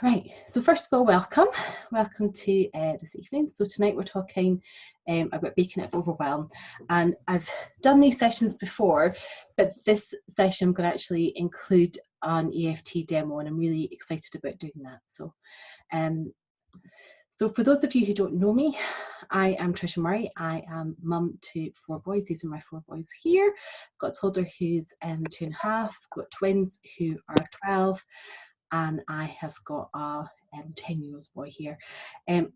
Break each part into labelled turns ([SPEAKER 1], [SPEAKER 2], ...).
[SPEAKER 1] Right, so first of all, welcome. Welcome to this evening. So tonight we're talking about breaking out of overwhelm. And I've done these sessions before, but this session I'm going to actually include an EFT demo, and I'm really excited about doing that. So for those of you who don't know me, I am Tricia Murray. I am mum to 4 boys. These are my 4 boys here. I've got a toddler who's 2.5. I've got twins who are 12. And I have got a 10-year-old boy here.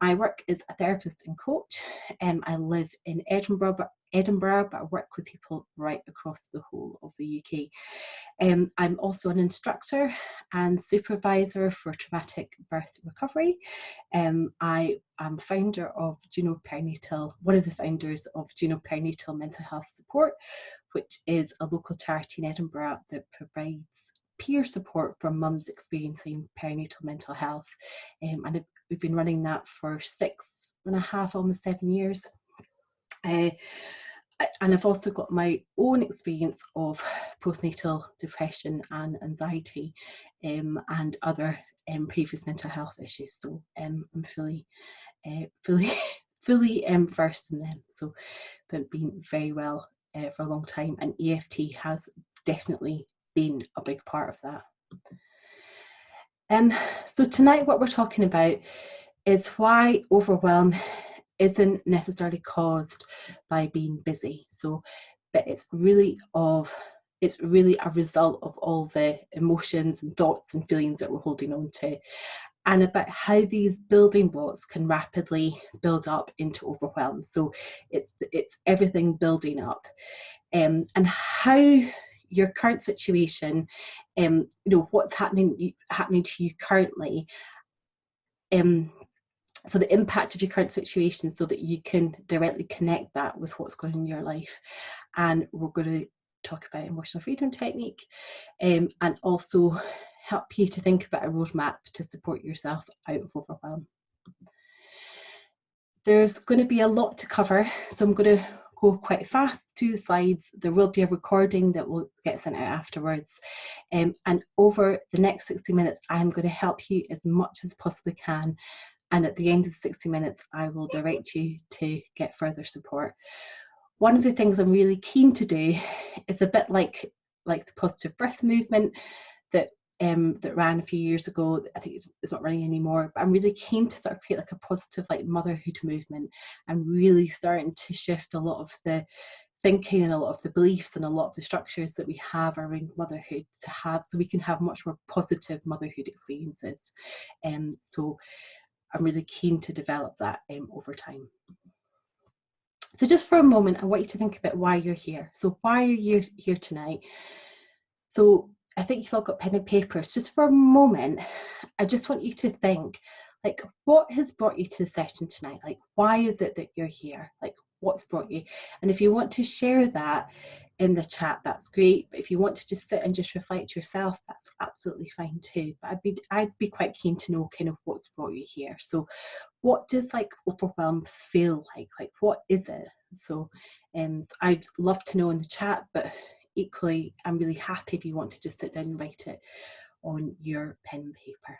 [SPEAKER 1] I work as a therapist and coach. I live in Edinburgh, but I work with people right across the whole of the UK. I'm also an instructor and supervisor for traumatic birth recovery. I am founder of one of the founders of Perinatal Mental Health Support, which is a local charity in Edinburgh that provides peer support for mums experiencing perinatal mental health. And we've been running that for 6.5, almost 7 years. And I've also got my own experience of postnatal depression and anxiety and other previous mental health issues. So I'm fully versed in them. So I've been very well for a long time, and EFT has definitely been a big part of that. So tonight what we're talking about is why overwhelm isn't necessarily caused by being busy. But it's really a result of all the emotions and thoughts and feelings that we're holding on to, and about how these building blocks can rapidly build up into overwhelm. So it's everything building up, and how your current situation, what's happening to you currently, so the impact of your current situation, so that you can directly connect that with what's going on in your life. And we're going to talk about emotional freedom technique, and also help you to think about a roadmap to support yourself out of overwhelm. There's going to be a lot to cover, so I'm going to go quite fast through the slides. There will be a recording that will get sent out afterwards. And over the next 60 minutes, I'm going to help you as much as possibly can. And at the end of the 60 minutes, I will direct you to get further support. One of the things I'm really keen to do is a bit like the positive birth movement that ran a few years ago. I think it's not running anymore, but I'm really keen to sort of create like a positive motherhood movement, and really starting to shift a lot of the thinking and a lot of the beliefs and a lot of the structures that we have around motherhood so we can have much more positive motherhood experiences. So I'm really keen to develop that over time. So just for a moment, I want you to think about why you're here. So why are you here tonight? So I think you've all got pen and papers. Just for a moment, I just want you to think, what has brought you to the session tonight? Why is it that you're here? What's brought you? And if you want to share that in the chat, that's great. But if you want to just sit and just reflect yourself, that's absolutely fine too. But I'd be quite keen to know kind of what's brought you here. So what does overwhelm feel like? What is it? So I'd love to know in the chat, but equally, I'm really happy if you want to just sit down and write it on your pen and paper.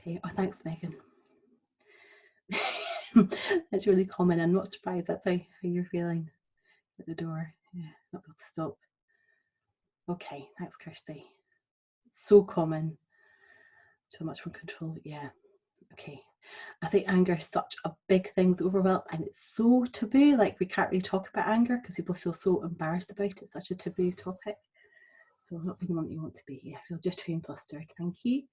[SPEAKER 1] Okay, oh, thanks, Megan. That's really common. I'm not surprised that's how you're feeling at the door. Yeah, not able to stop. Okay, thanks, Kirsty. So common. So much more control. Yeah. Okay. I think anger is such a big thing with overwhelm, and it's so taboo. We can't really talk about anger because people feel so embarrassed about it. It's such a taboo topic. So not being the one you want to be. Yeah, I feel jittery and flustered. Thank you.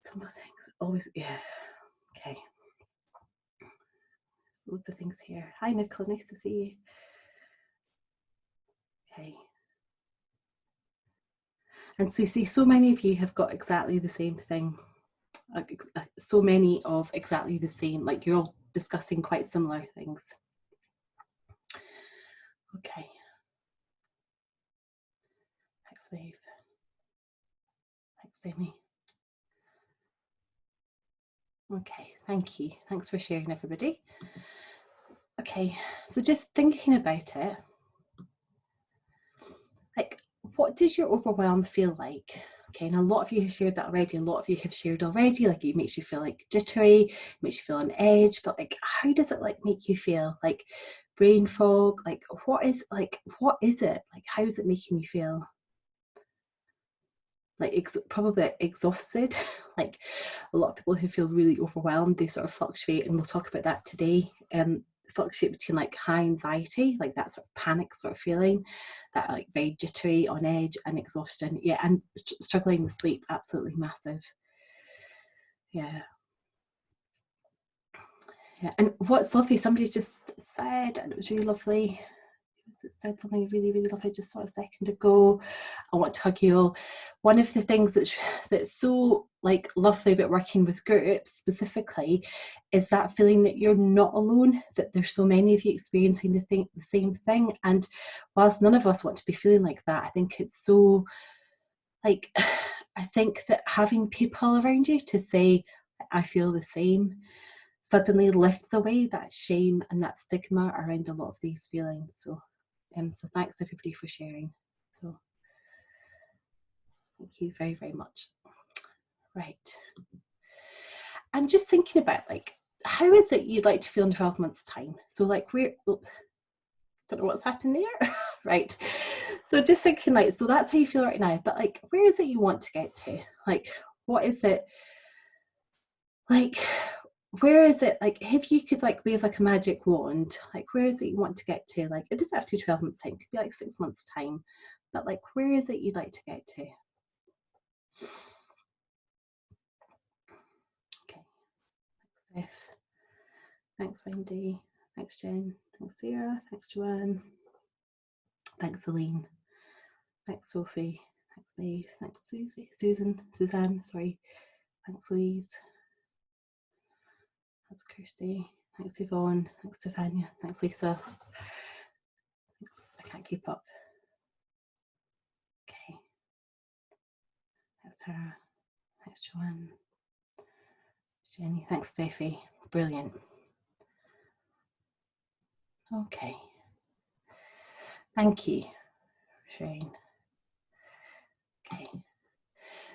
[SPEAKER 1] Some of the things always, yeah. Okay. There's loads of things here. Hi, Nicola. Nice to see you. Okay. And so you see, so many of you have got exactly the same thing. So many of exactly the same. You're all discussing quite similar things. Okay. Thanks, Wave. Thanks, Amy. Okay, thank you. Thanks for sharing, everybody. Okay, so just thinking about it, like, what does your overwhelm feel like? Okay, and a lot of you have shared that already. A lot of you have shared already, like it makes you feel like jittery, makes you feel on edge, but like, how does it like make you feel? Like brain fog, like what is it? Like, how is it making you feel? Like probably exhausted. Like a lot of people who feel really overwhelmed, they sort of fluctuate, and we'll talk about that today. Fluctuate between like high anxiety, like that sort of panic sort of feeling, that like very jittery, on edge, and exhaustion. Yeah, and struggling with sleep, absolutely massive. Yeah. Yeah, and what's lovely, somebody's just said, and it was really lovely. It said something really, really lovely just sort of a second ago. I want to hug you all. One of the things that's so like lovely about working with groups specifically is that feeling that you're not alone, that there's so many of you experiencing the same thing. And whilst none of us want to be feeling like that, I think it's so like, I think that having people around you to say, I feel the same, suddenly lifts away that shame and that stigma around a lot of these feelings. So thanks everybody for sharing. So thank you very, very much. Right. And just thinking about like, how is it you'd like to feel in 12 months' time? So like don't know what's happened there. Right. So just thinking like, so that's how you feel right now, but like, where is it you want to get to? Like, what is it? Like, where is it, like if you could like wave like a magic wand, like where is it you want to get to? Like it doesn't have to be 12 months time, it could be like 6 months time, but like where is it you'd like to get to? Okay, thanks Steph, thanks Wendy, thanks Jen, thanks Sarah, thanks Joanne, thanks Celine, thanks Sophie, thanks Maeve, thanks Suzanne, sorry, thanks Louise, thanks Kirsty, thanks Yvonne, thanks Stefania, thanks Lisa, thanks, I can't keep up. Okay, thanks Tara, thanks Joanne, Jenny, thanks Steffi, brilliant. Okay, thank you for sharing. Okay,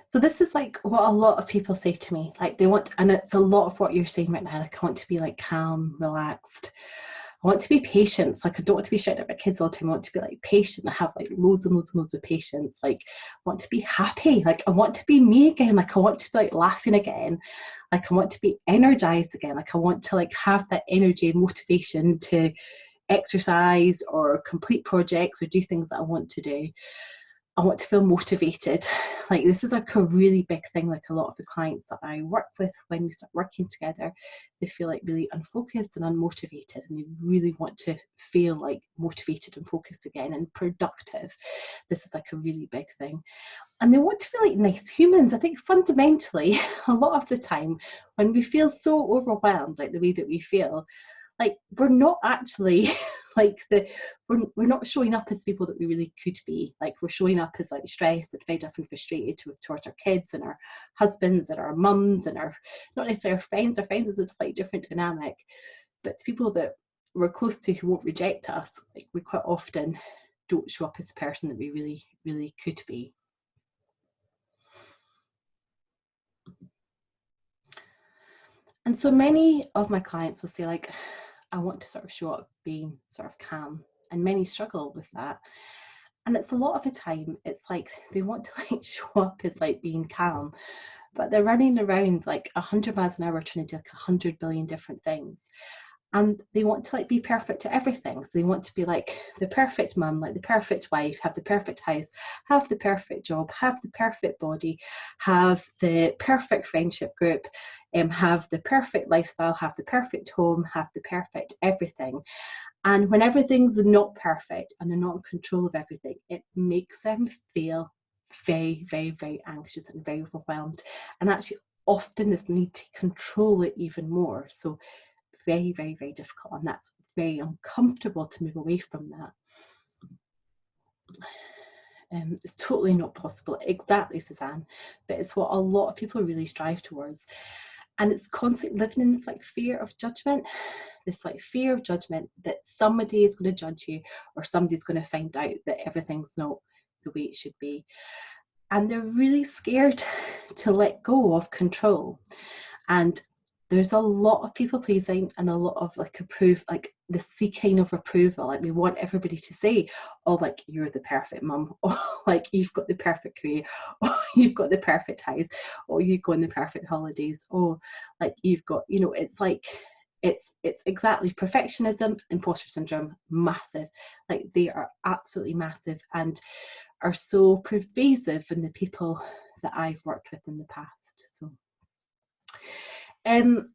[SPEAKER 1] so this is like what a lot of people say to me, like they want, and it's a lot of what you're saying right now, like I want to be like calm, relaxed, I want to be patient. It's like I don't want to be shouting at my kids all the time. I want to be like patient and have like loads and loads and loads of patience. Like I want to be happy. Like I want to be me again. Like I want to be like laughing again. Like I want to be energized again. Like I want to like have that energy and motivation to exercise or complete projects or do things that I want to do. I want to feel motivated. Like this is like a really big thing. Like a lot of the clients that I work with, when we start working together, they feel like really unfocused and unmotivated, and they really want to feel like motivated and focused again and productive. This is like a really big thing. And they want to feel like nice humans. I think fundamentally, a lot of the time, when we feel so overwhelmed, like the way that we feel, like we're not actually like we're not showing up as people that we really could be. Like we're showing up as like stressed and fed up and frustrated towards our kids and our husbands and our mums and our, not necessarily our friends. Our friends is a slightly different dynamic, but to people that we're close to who won't reject us, like we quite often don't show up as the person that we really, really could be. And so many of my clients will say like, I want to sort of show up being sort of calm, and many struggle with that. And it's a lot of the time, it's like they want to like show up as like being calm, but they're running around like 100 miles an hour trying to do like 100 billion different things. And they want to like be perfect at everything. So they want to be like the perfect mum, like the perfect wife, have the perfect house, have the perfect job, have the perfect body, have the perfect friendship group, have the perfect lifestyle, have the perfect home, have the perfect everything. And when everything's not perfect and they're not in control of everything, it makes them feel very, very, very anxious and very overwhelmed. And actually, often this need to control it even more. So very, very, very difficult, and that's very uncomfortable to move away from that. It's totally not possible, exactly, Suzanne, but it's what a lot of people really strive towards. And it's constantly living in this like fear of judgment, this like fear of judgment that somebody is going to judge you, or somebody's going to find out that everything's not the way it should be. And they're really scared to let go of control. And there's a lot of people pleasing and a lot of like the seeking of approval. Like we want everybody to say, oh, like you're the perfect mum, or like you've got the perfect career, or you've got the perfect house, or you go on the perfect holidays, or like you've got, you know, it's like it's exactly perfectionism, imposter syndrome, massive. Like they are absolutely massive and are so pervasive in the people that I've worked with in the past. So and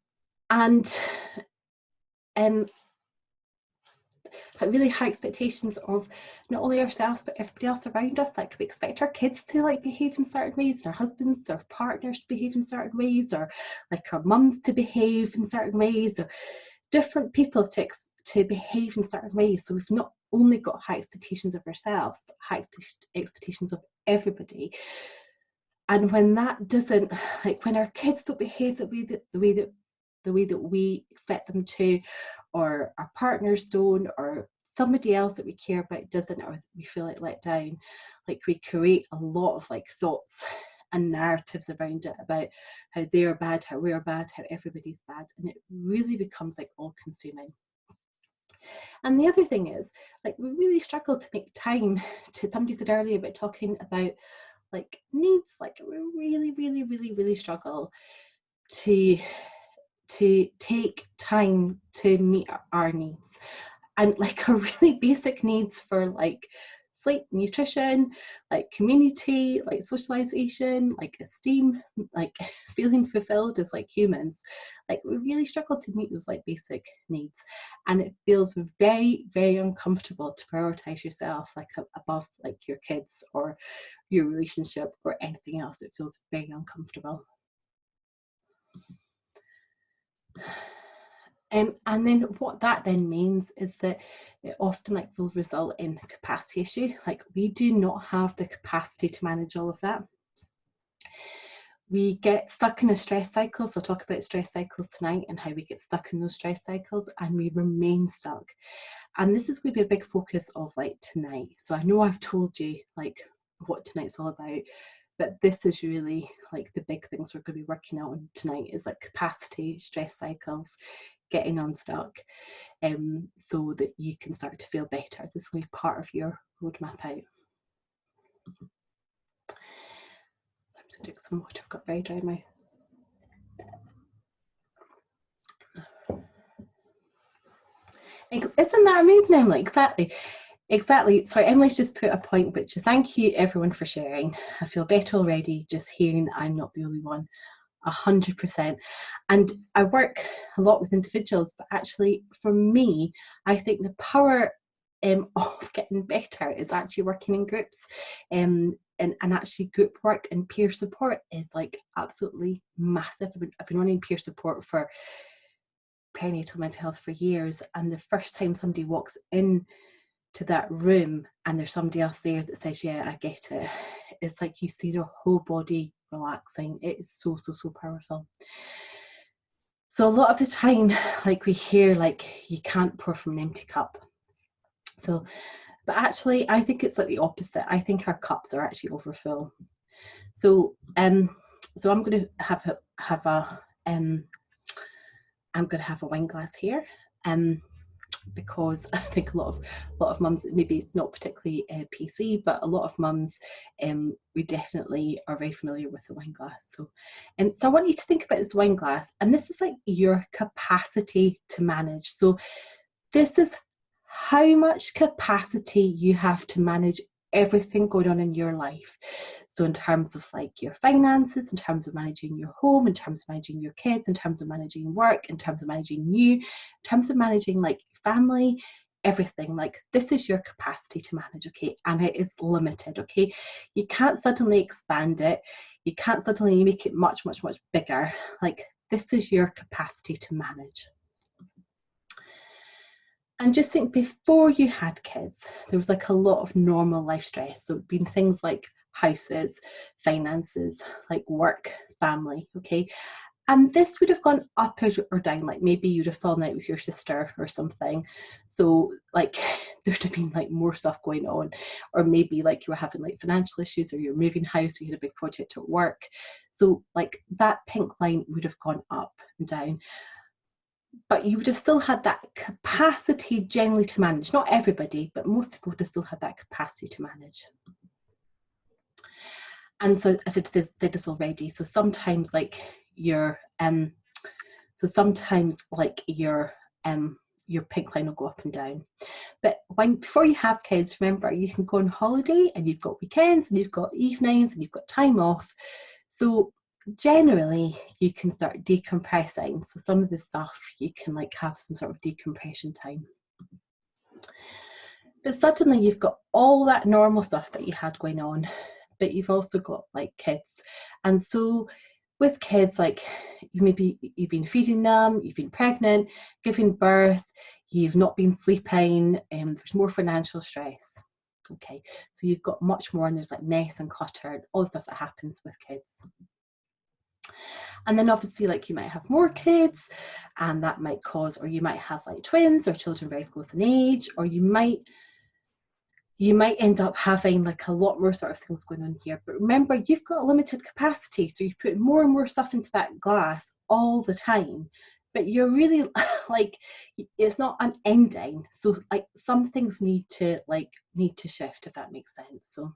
[SPEAKER 1] really high expectations of not only ourselves but everybody else around us. Like we expect our kids to like behave in certain ways, and our husbands or partners to behave in certain ways, or like our mums to behave in certain ways, or different people to behave in certain ways. So we've not only got high expectations of ourselves but high expectations of everybody. And when that doesn't, like when our kids don't behave the way that we expect them to, or our partners don't, or somebody else that we care about doesn't, or we feel like let down, like we create a lot of like thoughts and narratives around it about how they're bad, how we're bad, how everybody's bad, and it really becomes like all consuming. And the other thing is, like we really struggle to make time to, somebody said earlier about talking about like needs, like we really struggle to take time to meet our needs, and like our really basic needs for like sleep, nutrition, like community, like socialization, like esteem, like feeling fulfilled as like humans. Like we really struggle to meet those like basic needs, and it feels very uncomfortable to prioritize yourself like above like your kids or your relationship or anything else. It feels very uncomfortable. And then what that then means is that it often like will result in a capacity issue. Like we do not have the capacity to manage all of that. We get stuck in a stress cycle. So I'll talk about stress cycles tonight and how we get stuck in those stress cycles and we remain stuck. And this is going to be a big focus of like tonight. So I know I've told you like what tonight's all about, but this is really like the big things we're going to be working on tonight is like capacity, stress cycles, getting unstuck, so that you can start to feel better. This will be part of your roadmap out. So I'm just going to drink some water. I've got very dry mouth. Isn't that amazing, Emily? Exactly. Sorry, Emily's just put a point, which is thank you everyone for sharing. I feel better already just hearing that I'm not the only one. 100%. And I work a lot with individuals, but actually for me, I think the power of getting better is actually working in groups. And actually group work and peer support is like absolutely massive. I've been running peer support for perinatal mental health for years, and the first time somebody walks in to that room and there's somebody else there that says, yeah, I get it, it's like you see their whole body relaxing. It is so powerful. So a lot of the time, like we hear like you can't pour from an empty cup. So, but actually I think it's like the opposite. I think our cups are actually overfull. So so I'm going to have a I'm going to have a wine glass here, because I think a lot of mums, maybe it's not particularly PC, but a lot of mums, we definitely are very familiar with the wine glass. So I want you to think about this wine glass, and this is like your capacity to manage. So this is how much capacity you have to manage everything going on in your life. So in terms of like your finances, in terms of managing your home, in terms of managing your kids, in terms of managing work, in terms of managing you, in terms of managing like family, everything. Like this is your capacity to manage, okay? And it is limited, okay? You can't suddenly expand it. You can't suddenly make it much bigger. Like this is your capacity to manage. And just think, before you had kids, there was like a lot of normal life stress. So it'd been things like houses, finances, like work, family, okay? And this would have gone up or down, like maybe you'd have fallen out with your sister or something. So like there'd have been like more stuff going on, or maybe like you were having like financial issues, or you're moving house, or you had a big project at work. So like that pink line would have gone up and down. But you would have still had that capacity generally to manage. Not everybody, but most people would have still had that capacity to manage. And so, as I said this already, so sometimes like your pink line will go up and down. But before you have kids, remember, you can go on holiday and you've got weekends and you've got evenings and you've got time off. So generally you can start decompressing. So some of the stuff you can like have some sort of decompression time. But suddenly you've got all that normal stuff that you had going on, but you've also got like kids. And so with kids, like you've been feeding them, you've been pregnant, giving birth, you've not been sleeping, there's more financial stress. Okay, so you've got much more, and there's like mess and clutter and all the stuff that happens with kids. And then obviously like you might have more kids, and that might cause, or you might have like twins or children very close in age, or you might end up having like a lot more sort of things going on here. But remember, you've got a limited capacity, so you put more and more stuff into that glass all the time, but you're really like, it's not an ending. So like some things need to shift, if that makes sense. So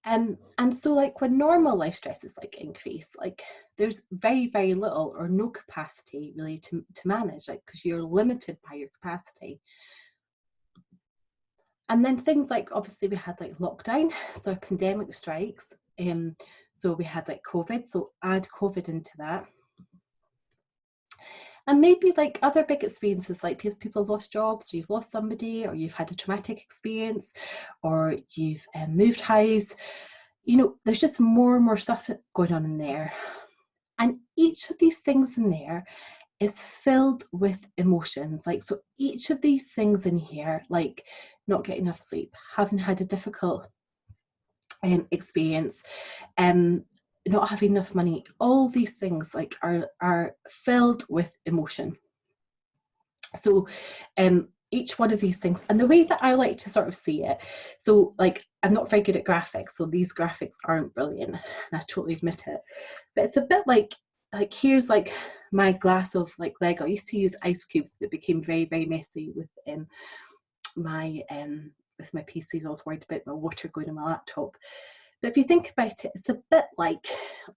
[SPEAKER 1] and so like when normal life stresses like increase, like there's very, very little or no capacity really to manage, like because you're limited by your capacity. And then things like, obviously we had like lockdown, so a pandemic strikes, so we had like COVID, so add COVID into that. And maybe like other big experiences, like people have lost jobs, or you've lost somebody, or you've had a traumatic experience, or you've moved house. You know, there's just more and more stuff going on in there. And each of these things in there is filled with emotions. Like, so each of these things in here, like not getting enough sleep, having had a difficult experience, not having enough money, all these things like are filled with emotion. So each one of these things, and the way that I like to sort of see it, so like I'm not very good at graphics, so these graphics aren't brilliant, and I totally admit it, but it's a bit like here's like my glass of like Lego. I used to use ice cubes, but it became very, very messy with my PC. I was worried about my water going on my laptop. But if you think about it, it's a bit like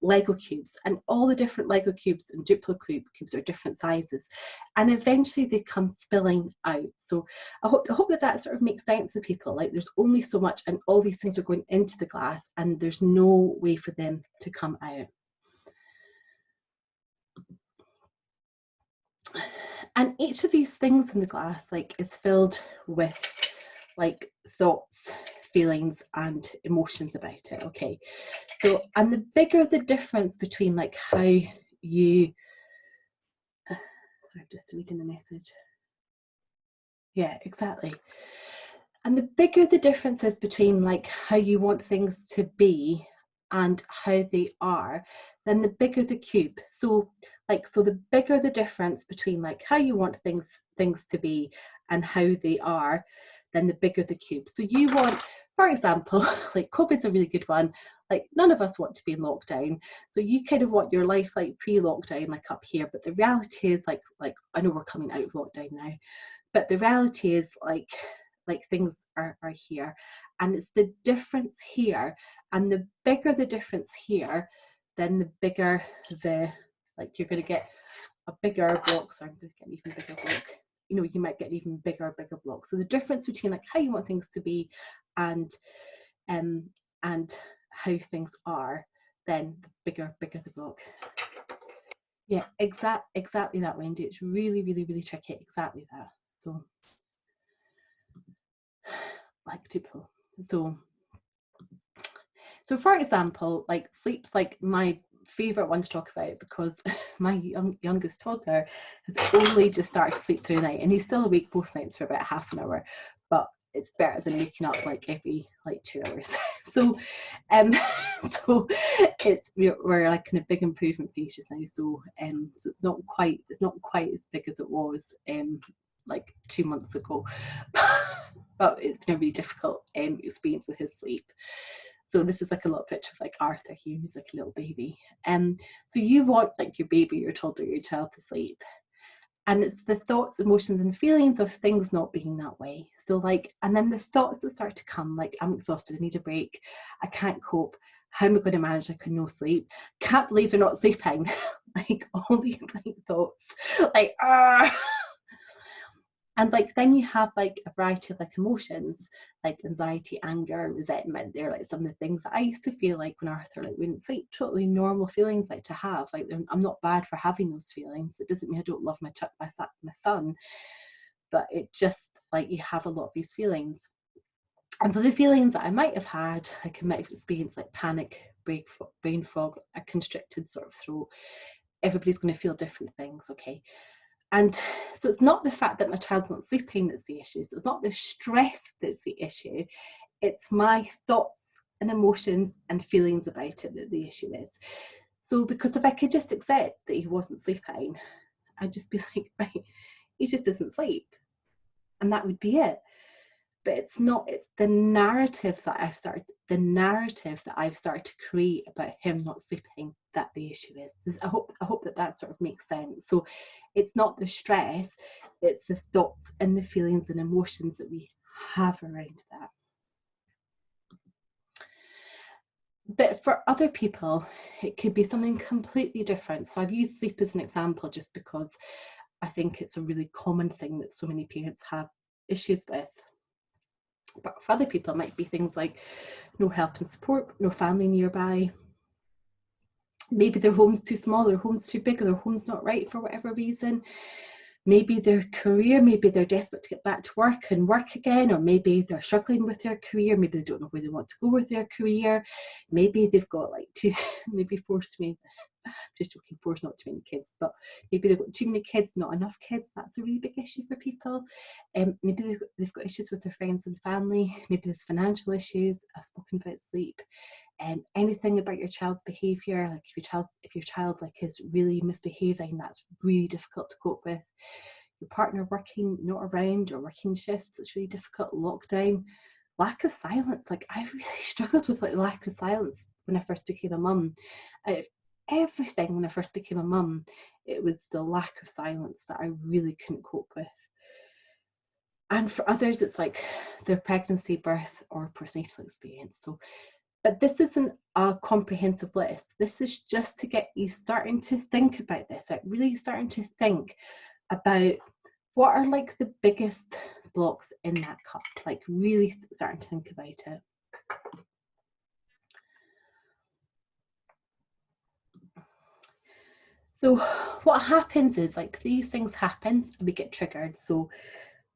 [SPEAKER 1] Lego cubes, and all the different Lego cubes and Duplo cubes are different sizes, and eventually they come spilling out. So I hope that sort of makes sense to people. Like there's only so much, and all these things are going into the glass, and there's no way for them to come out. And each of these things in the glass like is filled with like thoughts, feelings and emotions about it. Okay, so and the bigger the difference between like how you sorry, I'm just reading the message. Yeah, exactly. And the bigger the difference is between like how you want things to be and how they are, then the bigger the cube. So the bigger the difference between like how you want things to be and how they are, then the bigger the cube. So you want, for example, like COVID's a really good one. Like none of us want to be in lockdown. So you kind of want your life like pre-lockdown, like up here. But the reality is like I know we're coming out of lockdown now, but the reality is like things are here, and it's the difference here, and the bigger the difference here, then the bigger the like you're going to get a bigger block. So I'm going to get an even bigger block. You know, you might get an even bigger block. So the difference between like how you want things to be and how things are, then the bigger the block. Yeah, exactly that, Wendy. It's really, really, really tricky. Exactly that. So like Duplo. So for example, like sleep's like my favorite one to talk about, because my youngest toddler has only just started to sleep through the night, and he's still awake both nights for about half an hour, but it's better than waking up like every like 2 hours. So so we're like in a big improvement phase just now. So so it's not quite as big as it was like 2 months ago. But it's been a really difficult experience with his sleep. So this is like a little picture of like Arthur here, who's like a little baby. So you want like your baby, your toddler, your child to sleep. And it's the thoughts, emotions, and feelings of things not being that way. So like, and then the thoughts that start to come, like, I'm exhausted, I need a break, I can't cope, how am I going to manage like a no sleep, can't believe they're not sleeping. Like all these like thoughts, like and like then you have like a variety of like emotions, like anxiety, anger, resentment. They're like some of the things that I used to feel like when Arthur like wouldn't sleep. Totally normal feelings like to have. Like I'm not bad for having those feelings. It doesn't mean I don't love my son, but it just like you have a lot of these feelings. And so the feelings that I might have had, like I might have experienced like panic, brain fog, a constricted sort of throat. Everybody's going to feel different things, okay? And so it's not the fact that my child's not sleeping that's the issue. So it's not the stress that's the issue. It's my thoughts and emotions and feelings about it that the issue is. So because if I could just accept that he wasn't sleeping, I'd just be like, right, he just doesn't sleep. And that would be it. But it's not, it's the narrative that I've started to create about him not sleeping that the issue is. I hope that sort of makes sense. So it's not the stress, it's the thoughts and the feelings and emotions that we have around that. But for other people, it could be something completely different. So I've used sleep as an example just because I think it's a really common thing that so many parents have issues with. But for other people, it might be things like no help and support, no family nearby. Maybe their home's too small, their home's too big, or their home's not right for whatever reason. Maybe their career, maybe they're desperate to get back to work and work again, or maybe they're struggling with their career, maybe they don't know where they want to go with their career. Maybe they've got like maybe forced me, just joking, forced not too many kids, but maybe they've got too many kids, not enough kids. That's a really big issue for people. Maybe they've got issues with their friends and family. Maybe there's financial issues. I've spoken about sleep. Anything about your child's behaviour, like if your child like is really misbehaving, that's really difficult to cope with. Your partner working not around or working shifts, it's really difficult. Lockdown, lack of silence. Like I really struggled with like lack of silence when I first became a mum. Out of everything, when I first became a mum, it was the lack of silence that I really couldn't cope with. And for others, it's like their pregnancy, birth, or postnatal experience. So but this isn't a comprehensive list. This is just to get you starting to think about this, right? Really starting to think about what are like the biggest blocks in that cup, like really starting to think about it. So what happens is like these things happen and we get triggered. So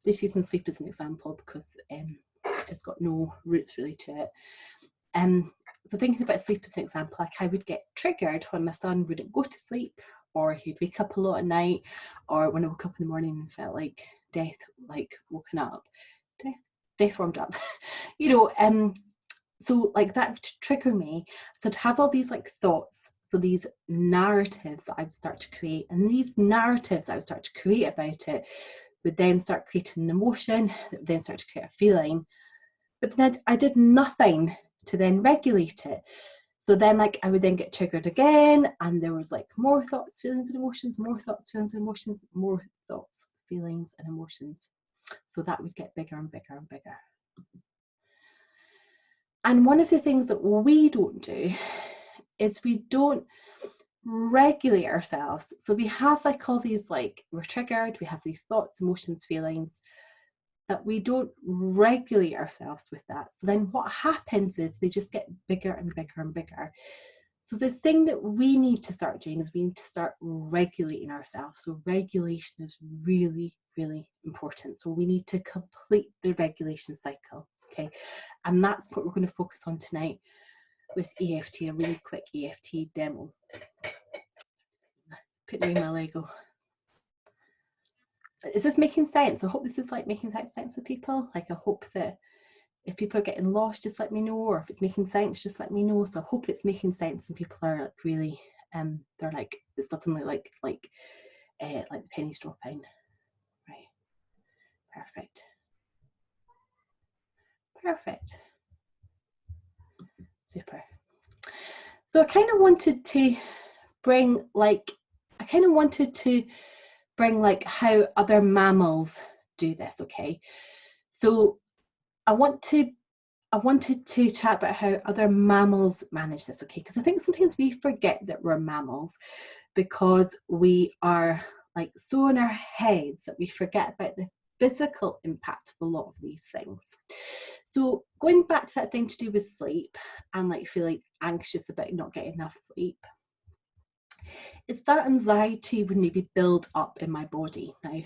[SPEAKER 1] just using sleep as an example because it's got no roots really to it. So thinking about sleep as an example, like I would get triggered when my son wouldn't go to sleep, or he'd wake up a lot at night, or when I woke up in the morning and felt like death, like woken up, death warmed up, you know. So like that would trigger me. So to have all these like thoughts, so these narratives that I would start to create, and these narratives I would start to create about it would then start creating an emotion that would then start to create a feeling. But then I did nothing to then regulate it. So then like I would then get triggered again, and there was like more thoughts, feelings, and emotions, more thoughts, feelings, and emotions, more thoughts, feelings, and emotions. So that would get bigger and bigger and bigger. And one of the things that we don't do is we don't regulate ourselves. So we have like all these, like we're triggered, we have these thoughts, emotions, feelings, that we don't regulate ourselves with that. So then what happens is they just get bigger and bigger and bigger. So the thing that we need to start doing is we need to start regulating ourselves. So regulation is really, really important. So we need to complete the regulation cycle, okay? And that's what we're going to focus on tonight with EFT, a really quick EFT demo. Put me in my Lego. Is this making sense? I hope this is like making sense with people. Like, I hope that if people are getting lost, just let me know, or if it's making sense, just let me know. So I hope it's making sense and people are like really, they're like, it's suddenly like the pennies dropping. Right. Perfect. Perfect. Super. So I kind of wanted to bring like how other mammals do this, okay? So I wanted to chat about how other mammals manage this, okay? Because I think sometimes we forget that we're mammals because we are like so in our heads that we forget about the physical impact of a lot of these things. So going back to that thing to do with sleep and like feeling anxious about not getting enough sleep, it's that anxiety would maybe build up in my body now.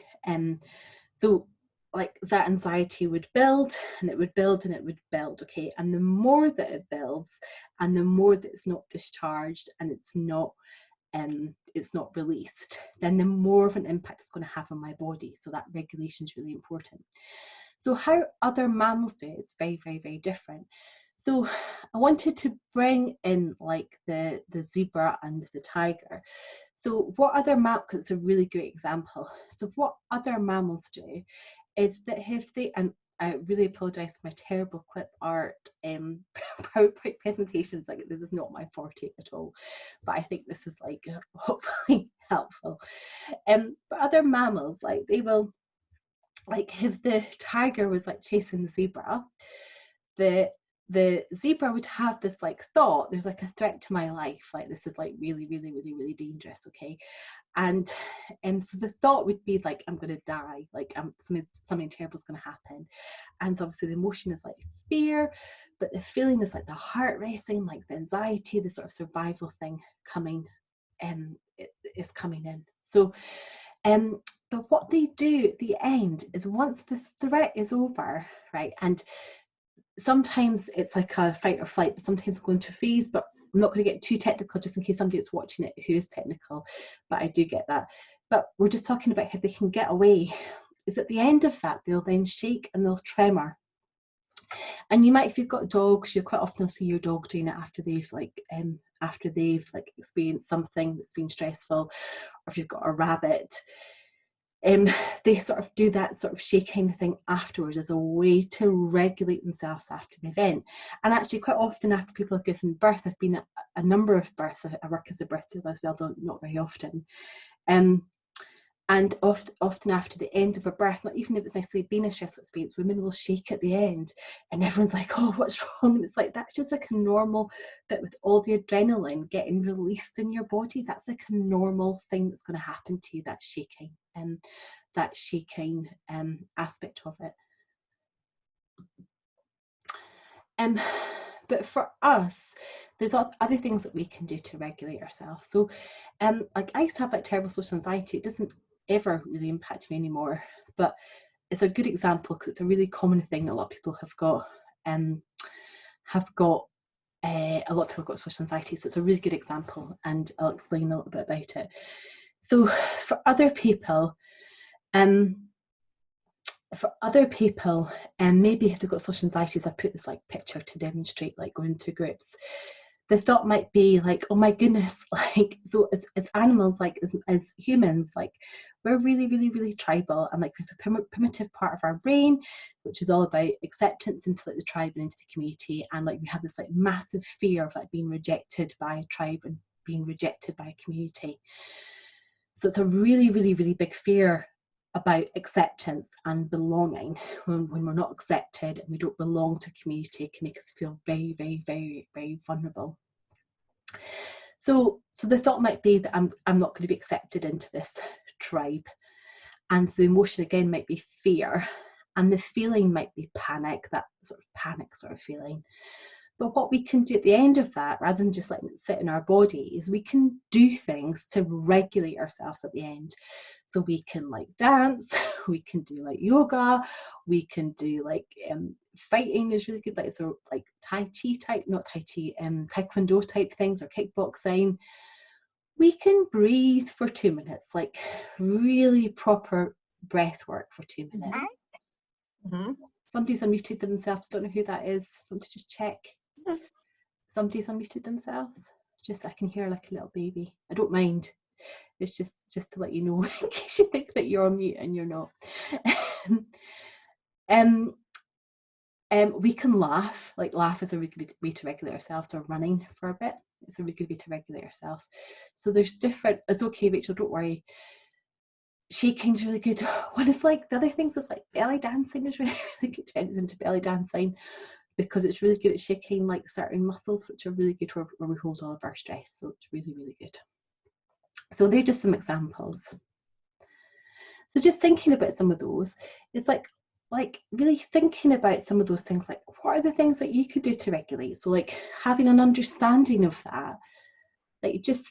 [SPEAKER 1] So like that anxiety would build and it would build and it would build, okay? And the more that it builds and the more that it's not discharged and it's not released, then the more of an impact it's going to have on my body. So that regulation is really important. So how other mammals do it is very, very, very different. So I wanted to bring in like the zebra and the tiger. So what other mammals, because it's a really great example. So what other mammals do is that if they, and I really apologise for my terrible clip art PowerPoint presentations, like this is not my forte at all, but I think this is like hopefully helpful. But other mammals, like they will, like if the tiger was like chasing the zebra, the zebra would have this like thought, there's like a threat to my life, like this is like really, really, really, really dangerous, okay? And so the thought would be like, I'm going to die, like something terrible is going to happen. And so obviously the emotion is like fear, but the feeling is like the heart racing, like the anxiety, the sort of survival thing coming, is coming in. So but what they do at the end is once the threat is over, right, and sometimes it's like a fight or flight, but sometimes go into freeze. But I'm not going to get too technical just in case somebody that's watching it who is technical, but I do get that. But we're just talking about how they can get away. Is at the end of that, they'll then shake and they'll tremor. And you might, if you've got dogs, you quite often see your dog doing it after they've experienced something that's been stressful, or if you've got a rabbit. They sort of do that sort of shaking thing afterwards as a way to regulate themselves after the event. And actually quite often after people have given birth, I've been at a number of births, I work as a birth doula as well, though not very often. And often after the end of a birth, not even if it's necessarily been a stressful experience, women will shake at the end and everyone's like, oh, what's wrong? And it's like, that's just like a normal bit with all the adrenaline getting released in your body. That's like a normal thing that's going to happen to you, that shaking aspect of it. But for us, there's other things that we can do to regulate ourselves. So like I used to have like terrible social anxiety. It doesn't ever really impact me anymore, but it's a good example because it's a really common thing that a lot of people have got a lot of people have got social anxiety. So it's a really good example, and I'll explain a little bit about it. So for other people, maybe if they've got social anxieties, I've put this like picture to demonstrate like going to groups. The thought might be like, oh my goodness, like, so as animals, like as humans, like we're really, really, really tribal, and like we have a primitive part of our brain, which is all about acceptance into like the tribe and into the community. And like we have this like massive fear of like being rejected by a tribe and being rejected by a community. So it's a really, really, really big fear about acceptance and belonging. When we're not accepted and we don't belong to community, it can make us feel very, very, very, very vulnerable. So the thought might be that I'm not going to be accepted into this tribe. And so the emotion again might be fear, and the feeling might be panic, that sort of panic sort of feeling. But what we can do at the end of that, rather than just letting it sit in our body, is we can do things to regulate ourselves at the end. So we can like dance, we can do like yoga, we can do like fighting is really good, like so like taekwondo type things, or kickboxing. We can breathe for 2 minutes, like really proper breath work for 2 minutes.
[SPEAKER 2] Mm-hmm.
[SPEAKER 1] Somebody's unmuted themselves. Don't know who that is. Want to just check? Somebody's unmuted themselves. Just I can hear like a little baby. I don't mind. It's just to let you know in case you think that you're on mute and you're not. We can laugh. Like laugh is a really good way to regulate ourselves, or running for a bit. It's a really good way to regulate ourselves. So there's different, it's okay, Rachel, don't worry. Shaking's really good. One of like the other things is like belly dancing is really, really good. Jen's into belly dancing because it's really good at shaking like certain muscles, which are really good where we hold all of our stress. So it's really, really good. So they're just some examples. So just thinking about some of those, it's like really thinking about some of those things, like what are the things that you could do to regulate? So like having an understanding of that, like just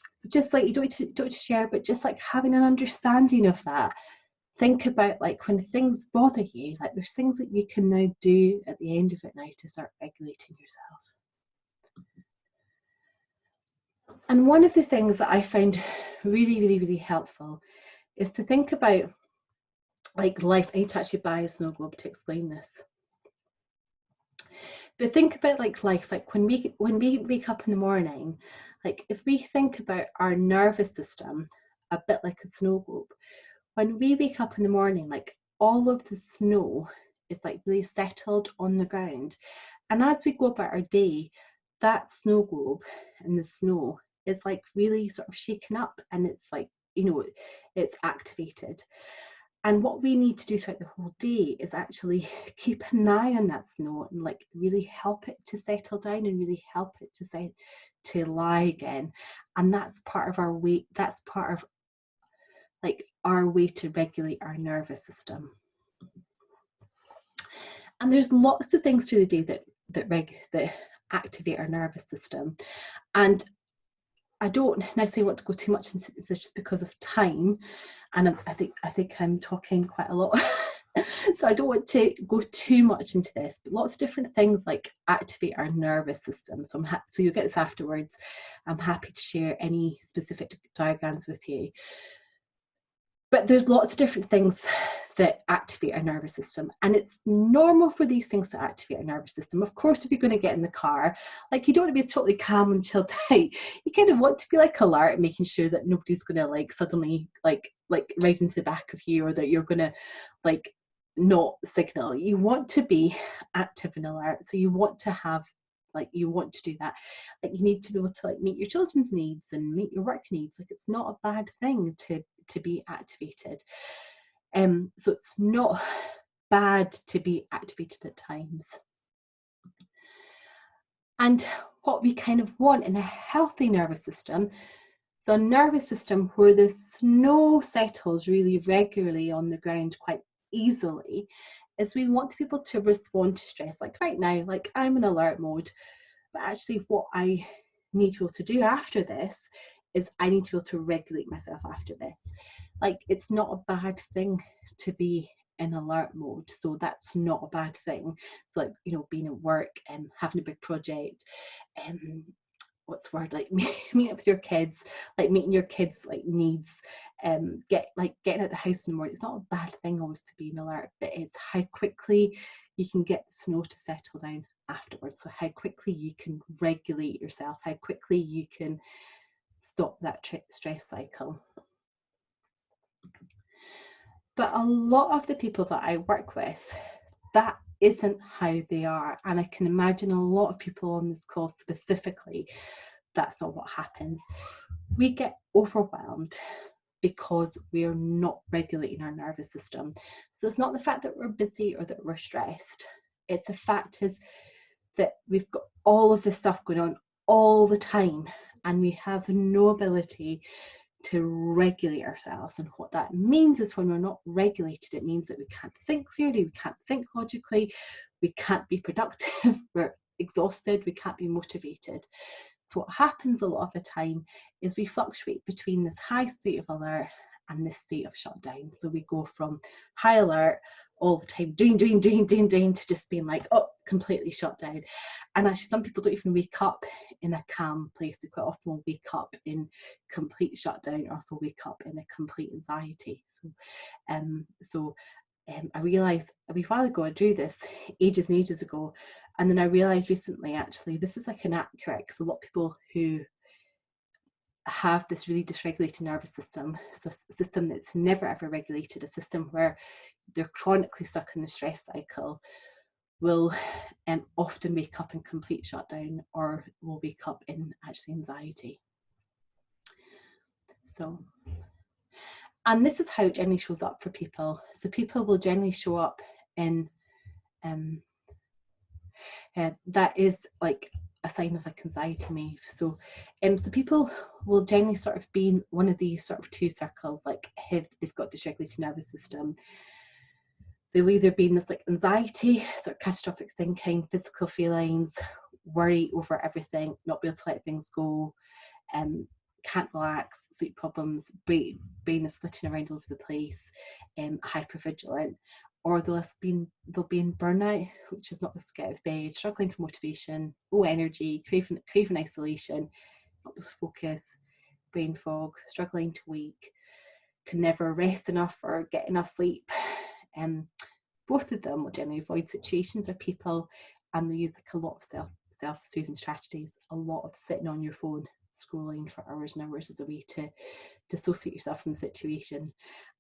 [SPEAKER 1] like you don't need to share, but just like having an understanding of that. Think about like when things bother you, like there's things that you can now do at the end of it now to start regulating yourself. And one of the things that I found really, really, really helpful is to think about like life. I need to actually buy a snow globe to explain this. But think about like life, like when we wake up in the morning, like if we think about our nervous system a bit like a snow globe, when we wake up in the morning, like all of the snow is like really settled on the ground. And as we go about our day, that snow globe and the snow is like really sort of shaken up, and it's like, you know, it's activated. And what we need to do throughout the whole day is actually keep an eye on that snow and like really help it to settle down and really help it to lie again. And that's part of our way, that's part of like our way to regulate our nervous system. And there's lots of things through the day that activate our nervous system. And I don't necessarily want to go too much into this just because of time, and I think I'm talking quite a lot. So I don't want to go too much into this, but lots of different things like activate our nervous system. So so you'll get this afterwards. I'm happy to share any specific diagrams with you. But there's lots of different things that activate our nervous system, and it's normal for these things to activate our nervous system. Of course, if you're going to get in the car, like you don't want to be totally calm and chilled out. You kind of want to be like alert, making sure that nobody's going to like suddenly like right into the back of you, or that you're going to like not signal. You want to be active and alert, so you want to have like you want to do that. Like you need to be able to like meet your children's needs and meet your work needs. Like it's not a bad thing to be activated. So it's not bad to be activated at times. And what we kind of want in a healthy nervous system, so a nervous system where the snow settles really regularly on the ground quite easily, is we want to be able to respond to stress. Like right now, like I'm in alert mode, but actually what I need to be able to do after this is I need to be able to regulate myself after this. Like it's not a bad thing to be in alert mode, so that's not a bad thing. So like, you know, being at work and having a big project, what's the word, like meeting up with your kids, like meeting your kids like needs, getting out the house in the morning. It's not a bad thing always to be in alert, but it's how quickly you can get the snow to settle down afterwards. So how quickly you can regulate yourself, how quickly you can stop that stress cycle. But a lot of the people that I work with, that isn't how they are. And I can imagine a lot of people on this call specifically, that's not what happens. We get overwhelmed because we are not regulating our nervous system. So it's not the fact that we're busy or that we're stressed. It's the fact is that we've got all of this stuff going on all the time, and we have no ability to regulate ourselves. And what that means is when we're not regulated, it means that we can't think clearly, we can't think logically, we can't be productive, we're exhausted, we can't be motivated. So what happens a lot of the time is we fluctuate between this high state of alert and this state of shutdown. So we go from high alert all the time, doing, to just being like, oh, completely shut down. And actually, some people don't even wake up in a calm place. They quite often will wake up in complete shutdown, or also wake up in a complete anxiety. I realised a wee while ago, I drew this ages and ages ago, and then I realised recently, actually, this is like inaccurate, because a lot of people who have this really dysregulated nervous system, so a system that's never ever regulated, a system where they're chronically stuck in the stress cycle, will often wake up in complete shutdown, or will wake up in actually anxiety. So, and this is how it generally shows up for people. So people will generally show up in that is like a sign of like anxiety maybe. So people will generally sort of be in one of these sort of two circles, like if they've got dysregulated nervous system, they'll either be in this like anxiety, sort of catastrophic thinking, physical feelings, worry over everything, not be able to let things go, can't relax, sleep problems, brain is flitting around all over the place, hypervigilant, or they'll be in burnout, which is not able to get out of bed, struggling for motivation, low energy, craving isolation, not able to focus, brain fog, struggling to wake, can never rest enough or get enough sleep. Both of them will generally avoid situations or people, and they use like a lot of self-soothing strategies, a lot of sitting on your phone, scrolling for hours and hours as a way to dissociate yourself from the situation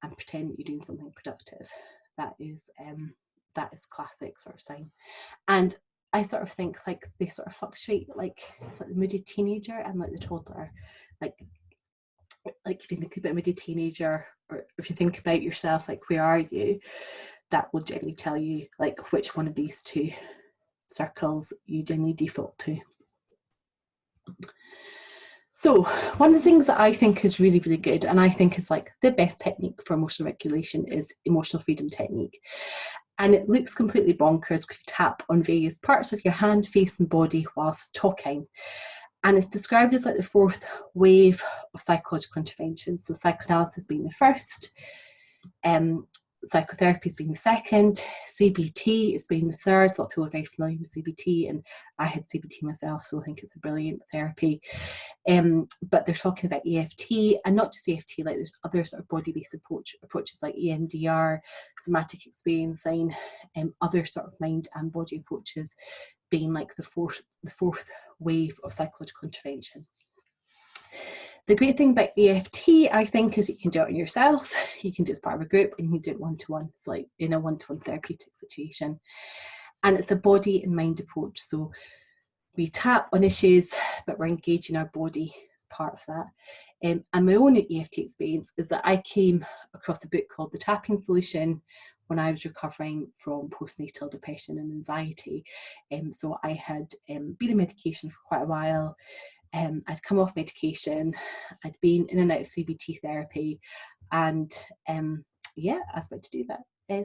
[SPEAKER 1] and pretend that you're doing something productive. That is classic sort of sign. And I sort of think like they sort of fluctuate, like it's like the moody teenager and like the toddler. Like if you think about a moody teenager, or if you think about yourself, like where are you, that will generally tell you like which one of these two circles you generally default to. So one of the things that I think is really, really good, and I think is like the best technique for emotional regulation, is emotional freedom technique. And it looks completely bonkers because you tap on various parts of your hand, face and body whilst talking. And it's described as like the fourth wave of psychological intervention. So psychoanalysis being the first, psychotherapy has been the second, CBT is being the third. So a lot of people are very familiar with CBT, and I had CBT myself, so I think it's a brilliant therapy. But they're talking about EFT, and not just EFT, like there's other sort of body-based approaches like EMDR, somatic experiencing, other sort of mind and body approaches being like the fourth wave of psychological intervention. The great thing about EFT, I think, is you can do it on yourself, you can do it as part of a group, and you can do it one-to-one. It's like in a one-to-one therapeutic situation. And it's a body and mind approach. So we tap on issues, but we're engaging our body as part of that. And my own EFT experience is that I came across a book called The Tapping Solution when I was recovering from postnatal depression and anxiety. So I had been on medication for quite a while. I'd come off medication, I'd been in and out of CBT therapy, and yeah, I was about to do that.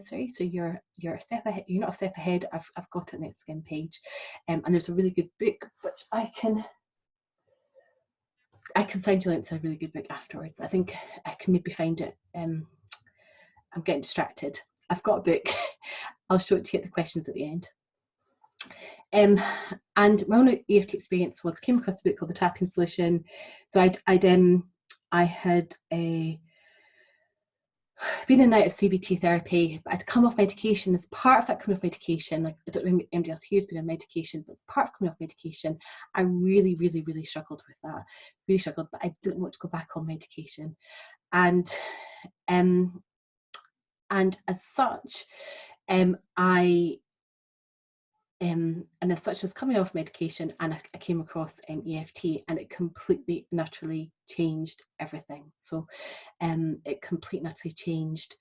[SPEAKER 1] Sorry, so you're a step ahead. You're not a step ahead. I've got it on the skin page, and there's a really good book which I can send you links to a really good book afterwards. I think I can maybe find it. I'm getting distracted. I've got a book. I'll show it to you at the questions at the end. And my own EFT experience was came across a book called The Tapping Solution. So I had been in and out of CBT therapy, but I'd come off medication. As part of that coming off medication, like I don't know if anybody else here has been on medication, but as part of coming off medication, I really, really, really struggled with that. Really struggled, but I didn't want to go back on medication. And as such, and as such, I was coming off medication, and I came across EFT, and it completely and utterly changed everything. So it completely and utterly changed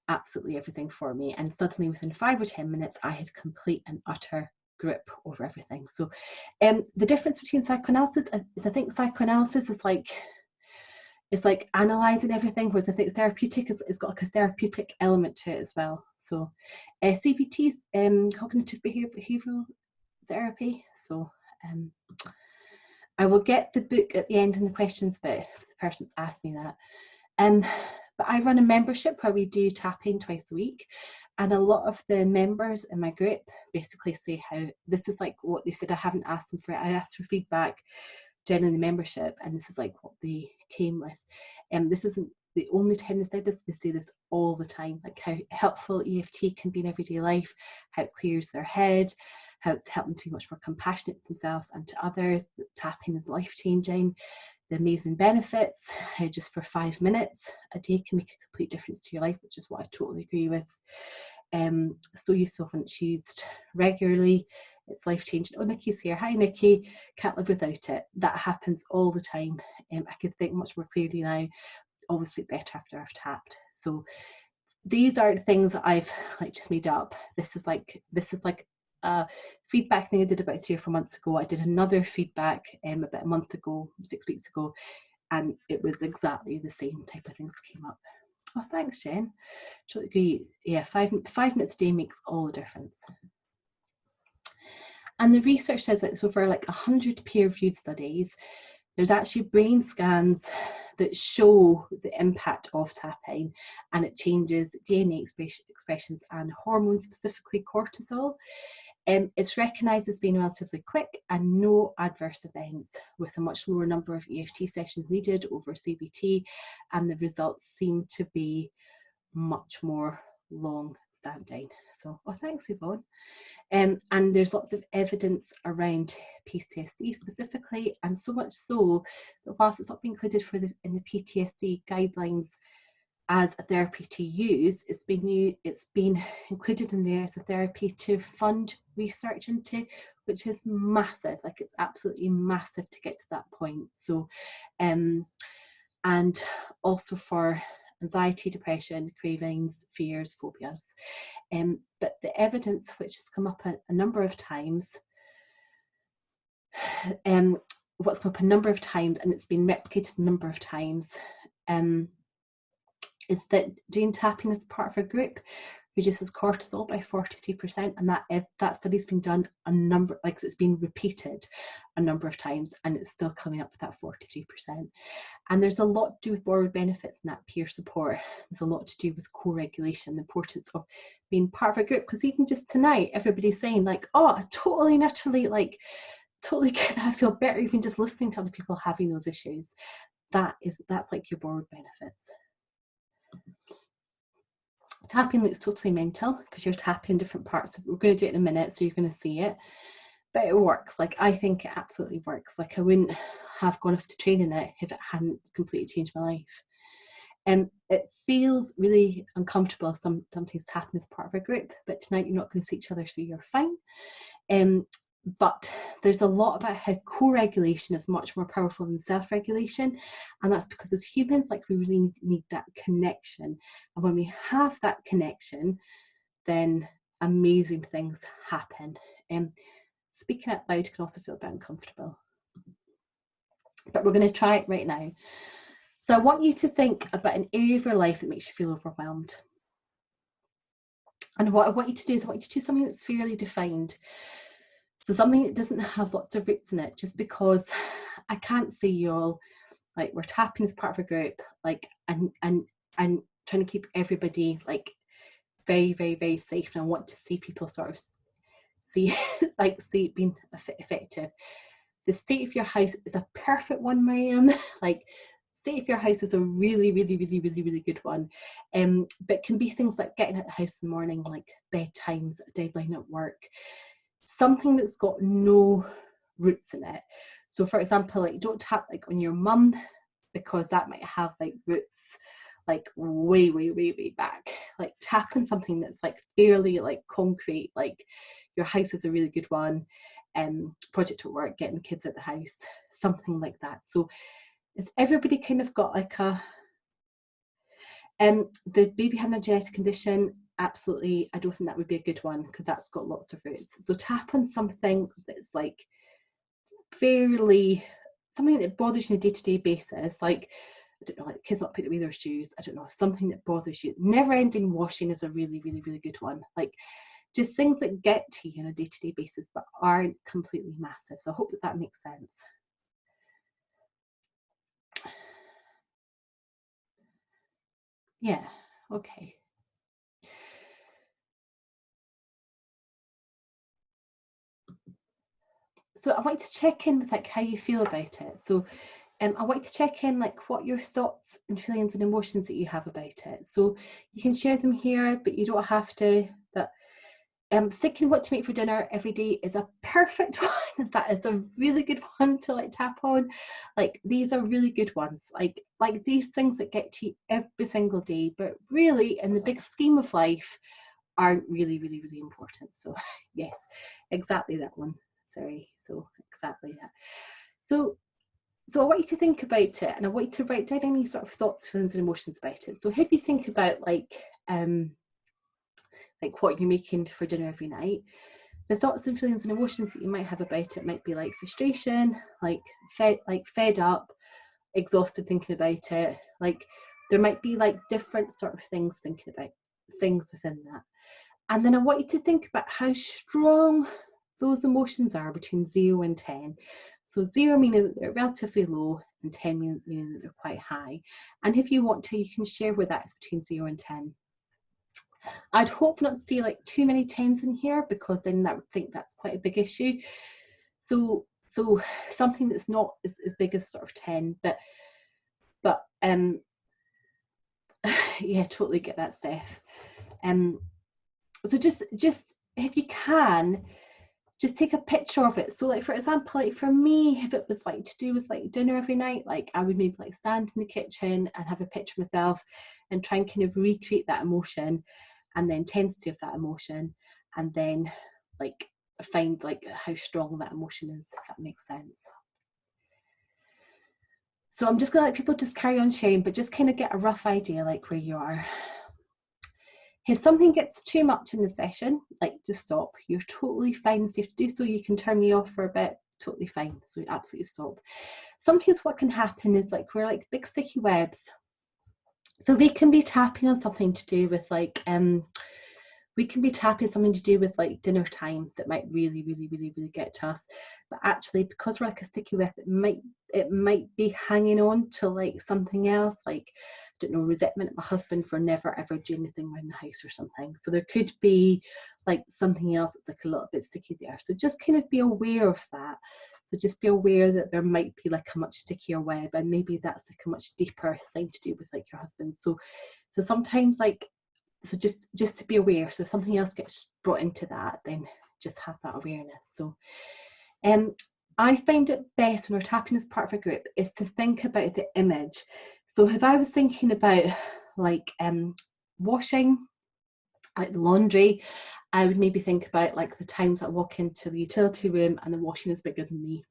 [SPEAKER 1] absolutely everything for me. And suddenly within 5 or 10 minutes, I had complete and utter grip over everything. So the difference between psychoanalysis is I think psychoanalysis is like, it's like analysing everything, whereas I think therapeutic has got like a therapeutic element to it as well. So CBT is cognitive behavioural therapy. So I will get the book at the end in the questions bit if the person's asked me that. But But I run a membership where we do tapping twice a week. And a lot of the members in my group basically say how this is like what they said. I haven't asked them for it. I asked for feedback generally in the membership, and this is like what they came with. And this isn't the only time they said this. They say this all the time, like how helpful EFT can be in everyday life, how it clears their head, how it's helped them to be much more compassionate to themselves and to others, that tapping is life-changing, the amazing benefits, how just for 5 minutes a day can make a complete difference to your life, which is what I totally agree with. So useful when it's used regularly. It's life-changing. Oh, Nikki's here. Hi, Nikki. Can't live without it. That happens all the time. I can think much more clearly now. Always sleep better after I've tapped. So these are things that I've like just made up. This is like a feedback thing I did about 3 or 4 months ago. I did another feedback about a month ago, 6 weeks ago, and it was exactly the same type of things came up. Oh, thanks, Jen. Totally agree. Yeah, five minutes a day makes all the difference. And the research says that it's over like 100 peer-reviewed studies. There's actually brain scans that show the impact of tapping, and it changes DNA expressions and hormones, specifically cortisol. It's recognised as being relatively quick and no adverse events, with a much lower number of EFT sessions needed over CBT, and the results seem to be much more long-standing. So, oh, thanks, Yvonne. And there's lots of evidence around PTSD specifically, and so much so that whilst it's not been included in the PTSD guidelines as a therapy to use, it's been included in there as a therapy to fund research into, which is massive. Like, it's absolutely massive to get to that point. So, and also for anxiety, depression, cravings, fears, phobias. But the evidence which has come up a number of times, what's come up a number of times, and it's been replicated a number of times, is that doing tapping as part of a group reduces cortisol by 42%, and that study's been done so it's been repeated a number of times, and it's still coming up with that 42%. And there's a lot to do with borrowed benefits and that peer support. There's a lot to do with co-regulation, the importance of being part of a group, because even just tonight, everybody's saying like, oh, I totally get that. I feel better even just listening to other people having those issues. That's like your borrowed benefits. Tapping looks totally mental because you're tapping different parts. We're going to do it in a minute, so you're going to see it. But it works. Like, I think it absolutely works. Like, I wouldn't have gone off to training it if it hadn't completely changed my life. And it feels really uncomfortable sometimes tapping as part of a group, but tonight you're not going to see each other, so you're fine. But there's a lot about how co-regulation is much more powerful than self-regulation, and that's because as humans, like, we really need that connection, and when we have that connection, then amazing things happen. Speaking out loud can also feel a bit uncomfortable, but we're going to try it right now. So I want you to think about an area of your life that makes you feel overwhelmed. And what I want you to do is I want you to do something that's fairly defined. So something that doesn't have lots of roots in it, just because I can't see you all, like, we're tapping as part of a group, like, and trying to keep everybody like very, very, very safe. And I want to see people sort of see it being effective. The state of your house is a perfect one, Miriam. Like, state of your house is a really, really, really, really, really good one. But it can be things like getting out of the house in the morning, like bedtimes, a deadline at work, something that's got no roots in it. So for example, like, don't tap like on your mum, because that might have like roots like way, way, way, way back. Like, tap on something that's like fairly like concrete, like your house is a really good one. Project at work, getting the kids out the house, something like that. So is everybody kind of got like a the baby having a genetic condition? Absolutely, I don't think that would be a good one, because that's got lots of roots. So tap on something that's like fairly, something that bothers you on a day-to-day basis, like, I don't know, like kids not putting away their shoes, I don't know, something that bothers you. Never-ending washing is a really, really, really good one. Like, just things that get to you on a day-to-day basis but aren't completely massive. So I hope that makes sense. Yeah, okay. So I want you to check in with like how you feel about it. So I want you to check in like what your thoughts and feelings and emotions that you have about it. So you can share them here, but you don't have to. But thinking what to make for dinner every day is a perfect one. That is a really good one to like tap on. Like these are really good ones. Like these things that get to you every single day, but really in the big scheme of life aren't really, really, really important. So yes, exactly that one. Sorry. So exactly that. So I want you to think about it, and I want you to write down any sort of thoughts, feelings, and emotions about it. So if you think about like what you're making for dinner every night, the thoughts and feelings and emotions that you might have about it might be like frustration, like fed up, exhausted thinking about it. Like there might be like different sort of things thinking about things within that. And then I want you to think about how strong those emotions are between 0 and 10. So 0 meaning that they're relatively low and 10 meaning that they're quite high. And if you want to, you can share where that is between 0 and 10. I'd hope not to see like too many 10s in here, because then that would think that's quite a big issue. So something that's not as big as sort of 10, but yeah, totally get that, Steph. So just if you can, just take a picture of it. So like for example, like for me, if it was like to do with like dinner every night, like I would maybe like stand in the kitchen and have a picture of myself and try and kind of recreate that emotion and the intensity of that emotion, and then like find like how strong that emotion is, if that makes sense. So I'm just gonna let people just carry on sharing, but just kind of get a rough idea like where you are. If something gets too much in the session, like just stop. You're totally fine, safe to do so. You can turn me off for a bit, totally fine. So absolutely stop. Sometimes what can happen is like we're like big sticky webs. So we can be tapping on something to do with like we can be tapping something to do with like dinner time that might really, really, really, really get to us. But actually, because we're like a sticky web, it might be hanging on to like something else, like I don't know, resentment at my husband for never ever doing anything around the house or something. So there could be like something else that's like a little bit sticky there. So just kind of be aware of that. So just be aware that there might be like a much stickier web, and maybe that's like a much deeper thing to do with like your husband. So sometimes like, so just to be aware. So if something else gets brought into that, then just have that awareness. So I find it best when we're tapping as part of a group is to think about the image. So if I was thinking about like washing, like the laundry, I would maybe think about like the times I walk into the utility room and the washing is bigger than me.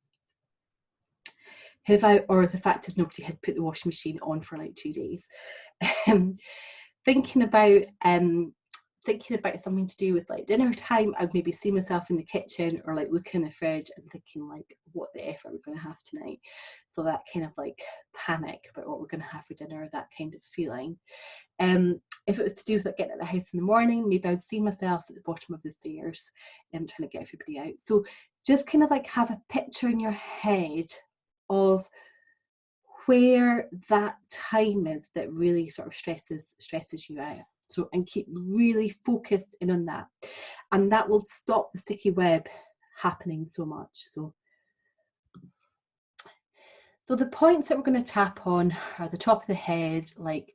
[SPEAKER 1] Or the fact that nobody had put the washing machine on for like 2 days. Thinking about something to do with like dinner time, I'd maybe see myself in the kitchen or like looking in the fridge and thinking like, what the F are we going to have tonight? So that kind of like panic about what we're going to have for dinner, that kind of feeling. If it was to do with like getting at the house in the morning, maybe I would see myself at the bottom of the stairs and trying to get everybody out. So just kind of like have a picture in your head of where that time is that really sort of stresses you out. So, and keep really focused in on that, and that will stop the sticky web happening so much. So the points that we're going to tap on are the top of the head, like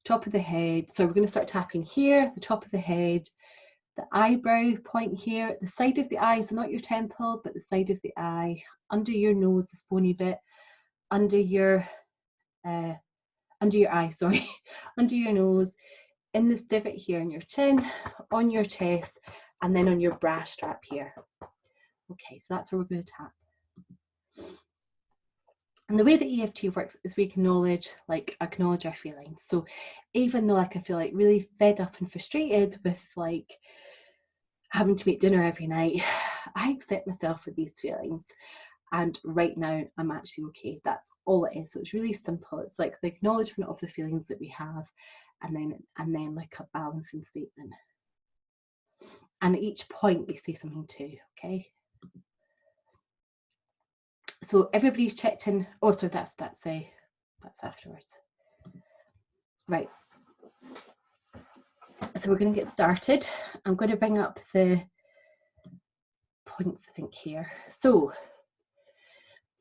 [SPEAKER 1] top of the head. So we're going to start tapping here, the top of the head, the eyebrow point here, the side of the eye, so not your temple, but the side of the eye, under your nose, this bony bit, under your eye, sorry, under your nose, in this divot here in your chin, on your chest, and then on your bra strap here. Okay, so that's where we're going to tap. And the way that EFT works is we acknowledge our feelings. So even though like I feel like really fed up and frustrated with like having to make dinner every night, I accept myself with these feelings. And right now I'm actually okay. That's all it is. So it's really simple. It's like the acknowledgement of the feelings that we have, and then like a balancing statement. And at each point we say something too, okay? So everybody's checked in. Oh, sorry, that's afterwards. Right. so we're going to get started. I'm going to bring up the points, I think, here. So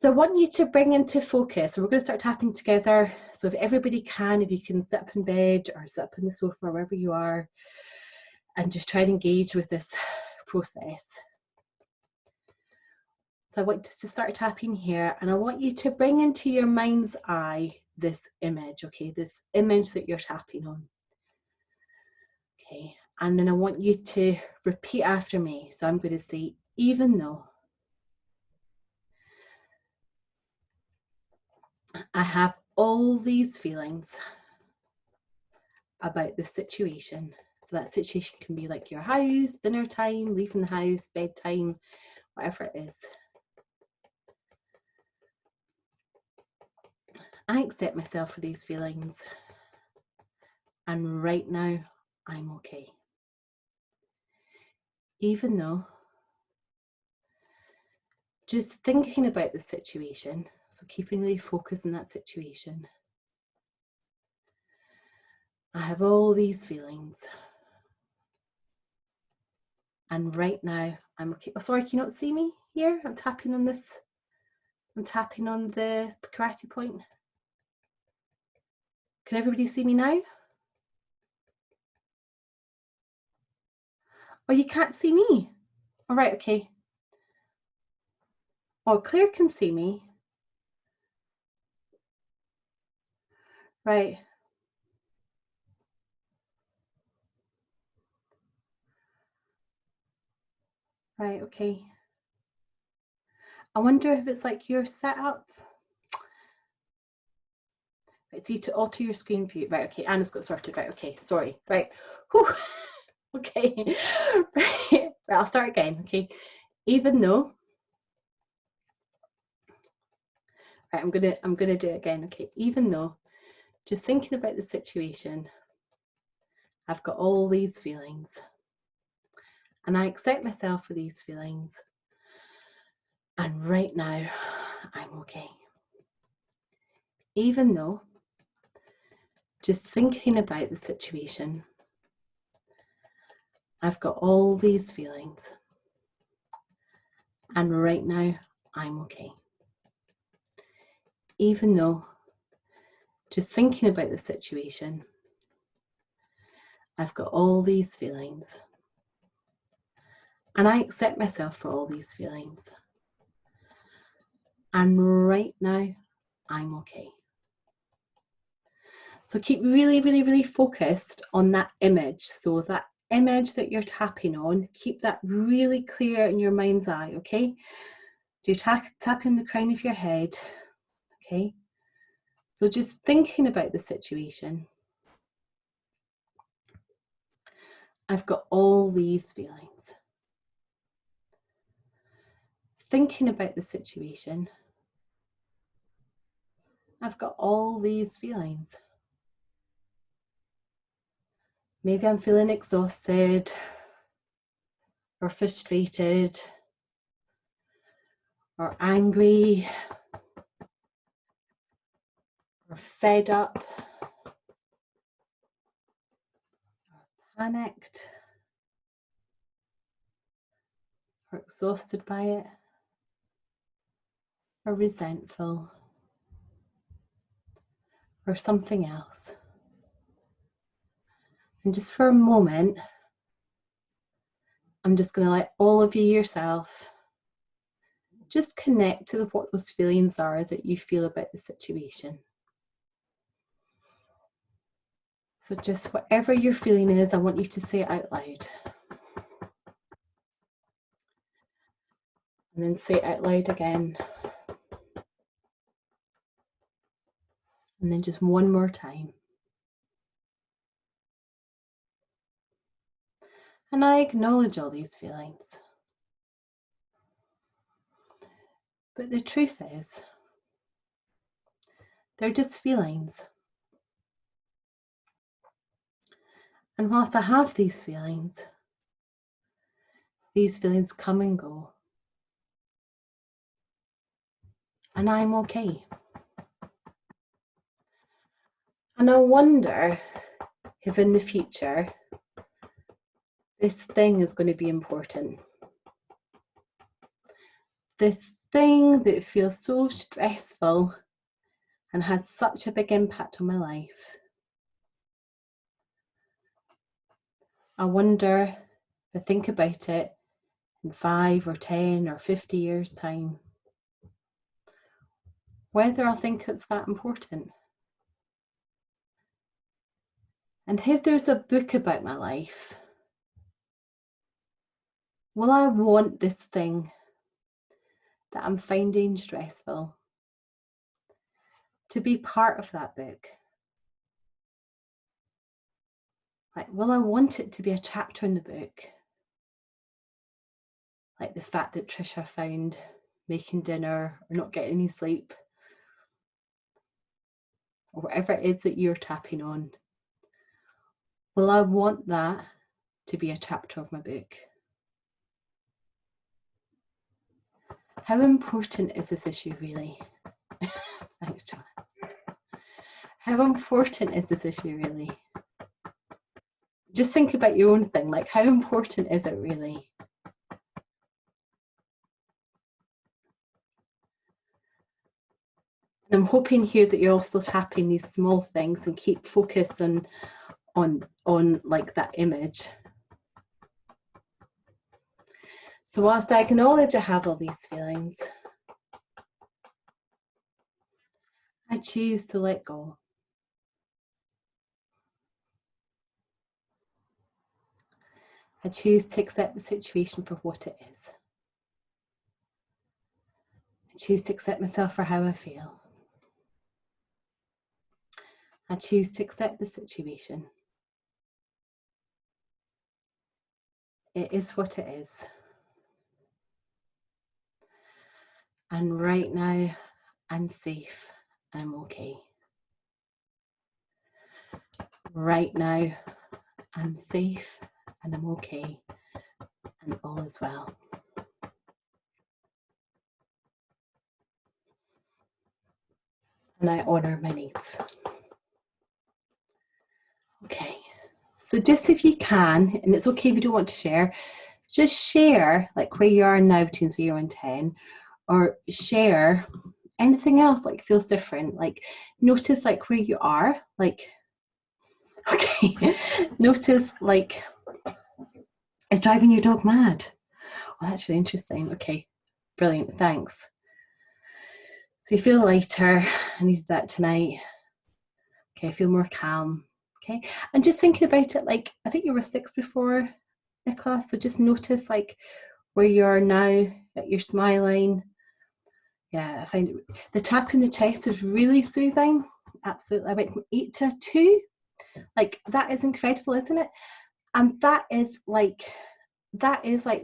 [SPEAKER 1] I want you to bring into focus, so we're going to start tapping together. So if everybody can, if you can sit up in bed or sit up on the sofa, wherever you are, and just try and engage with this process. So I want us to start tapping here, and I want you to bring into your mind's eye this image, okay, this image that you're tapping on. Okay, and then I want you to repeat after me. So I'm going to say, even though I have all these feelings about this situation. So that situation can be like your house, dinner time, leaving the house, bedtime, whatever it is. I accept myself for these feelings. And right now, I'm okay. Even though just thinking about the situation, so keeping really focused on that situation, I have all these feelings. And right now, I'm okay. Oh, sorry, can you not see me here? I'm tapping on this. I'm tapping on the karate point. Can everybody see me now? Oh, you can't see me. All right, okay. Oh, Claire can see me. Right. Right, okay. I wonder if it's like your setup. Right, see, to alter your screen view. Right, okay, Anna's got sorted. Right, okay, sorry. Right. Whew. Okay. Right, I'll start again. Okay. Even though. Right, I'm gonna do it again. Okay. Even though, just thinking about the situation, I've got all these feelings. And I accept myself for these feelings. And right now, I'm okay. Even though, just thinking about the situation, I've got all these feelings. And right now, I'm okay. Even though, just thinking about the situation, I've got all these feelings. And I accept myself for all these feelings. And right now, I'm okay. So keep really, really, really focused on that image. So that image that you're tapping on, keep that really clear in your mind's eye, okay? So you're tapping the crown of your head, okay? So just thinking about the situation. I've got all these feelings. Thinking about the situation. I've got all these feelings. Maybe I'm feeling exhausted or frustrated or angry or fed up or panicked or exhausted by it or resentful or something else. And just for a moment, I'm just going to let all of you yourself just connect to what those feelings are that you feel about the situation. So just whatever your feeling is, I want you to say it out loud. And then say it out loud again. And then just one more time. And I acknowledge all these feelings. But the truth is, they're just feelings. And whilst I have these feelings come and go. And I'm okay. And I wonder if in the future, This thing is going to be important. This thing that feels so stressful and has such a big impact on my life. I wonder, if I think about it in 5 or 10 or 50 years' time, whether I'll think it's that important. And if there's a book about my life, will I want this thing that I'm finding stressful to be part of that book? Like, will I want it to be a chapter in the book? Like the fact that Trisha found making dinner or not getting any sleep, or whatever it is that you're tapping on. Will I want that to be a chapter of my book? How important is this issue really? Thanks, John. How important is this issue really? Just think about your own thing, like how important is it really? And I'm hoping here that you're all still tapping these small things and keep focused on like that image. So whilst I acknowledge I have all these feelings, I choose to let go. I choose to accept the situation for what it is. I choose to accept myself for how I feel. I choose to accept the situation. It is what it is. And right now, I'm safe and I'm okay. Right now, I'm safe and I'm okay, and all is well. And I honour my needs. Okay, so just if you can, and it's okay if you don't want to share, just share like where you are now between 0 and 10, or share anything else like feels different. Like notice like where you are, like, okay, notice like, is driving your dog mad? Well, that's really interesting. Okay, brilliant, thanks. So you feel lighter, I needed that tonight. Okay, I feel more calm. Okay, and just thinking about it, like, I think you were 6 before, Nicola, so just notice like where you are now, that you're smiling. Yeah, I find it, the tap in the chest is really soothing. Absolutely. I went from 8 to 2. Like, that is incredible, isn't it? And that is like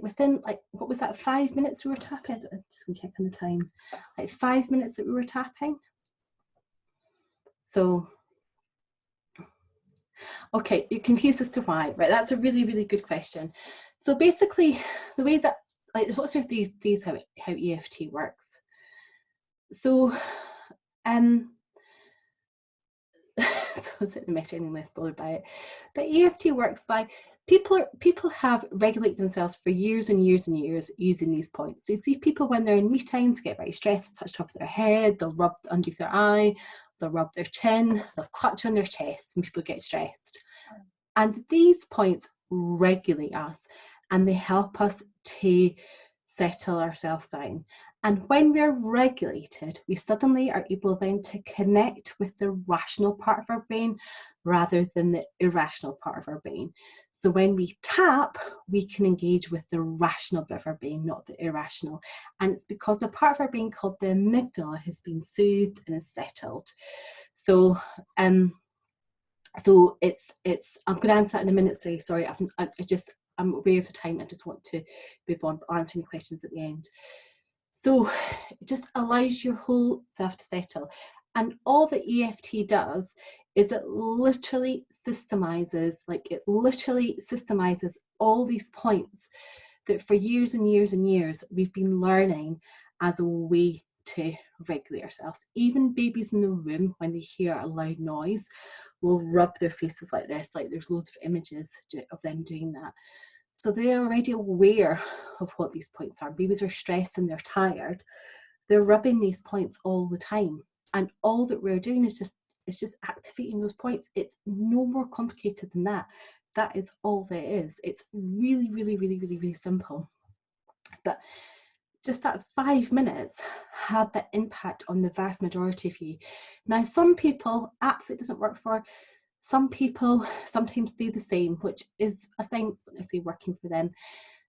[SPEAKER 1] within, like, what was that, 5 minutes we were tapping? I'm just gonna check on the time. Like 5 minutes that we were tapping. So, okay, you're confused as to why, right? That's a really, really good question. So basically, the way that, like, there's lots of these how EFT works. So, so it's in the meta and less bothered by it. But EFT works by people have regulated themselves for years and years and years using these points. So you see people when they're in meetings get very stressed, touch top of their head, they'll rub underneath their eye, they'll rub their chin, they'll clutch on their chest when people get stressed. And these points regulate us and they help us to settle ourselves down. And when we're regulated, we suddenly are able then to connect with the rational part of our brain rather than the irrational part of our brain. So when we tap, we can engage with the rational bit of our brain, not the irrational. And it's because a part of our brain called the amygdala has been soothed and is settled. So it's I'm going to answer that in a minute. Sorry, I'm aware of the time. I just want to move on, but answering questions at the end. So it just allows your whole self to settle. And all that EFT does is it literally systemizes all these points that for years and years and years we've been learning as a way to regulate ourselves. Even babies in the room, when they hear a loud noise, will rub their faces like this. Like, there's loads of images of them doing that. So they're already aware of what these points are. Babies are stressed and they're tired. They're rubbing these points all the time. And all that we're doing is just activating those points. It's no more complicated than that. That is all there is. It's really, really, really, really, really simple. But just that 5 minutes had that impact on the vast majority of you. Now, some people absolutely doesn't work for. Some people sometimes do the same, which is a sign it's not necessarily working for them.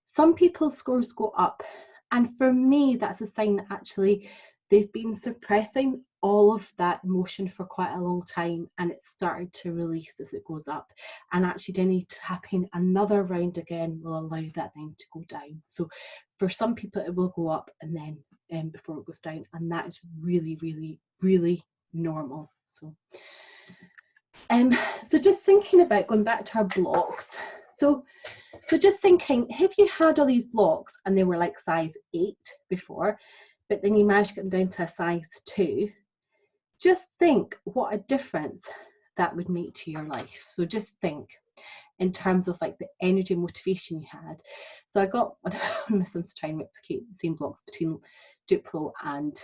[SPEAKER 1] Some people's scores go up. And for me, that's a sign that actually they've been suppressing all of that emotion for quite a long time, and it's started to release as it goes up. And actually, then tapping another round again will allow that then to go down. So for some people, it will go up and then before it goes down, and that is really, really, really normal. So just thinking about going back to our blocks. So just thinking, have you had all these blocks and they were like size 8 before, but then you managed to get them down to a size 2? Just think what a difference that would make to your life. So just think in terms of like the energy and motivation you had. So I got my sons to try and replicate the same blocks between Duplo and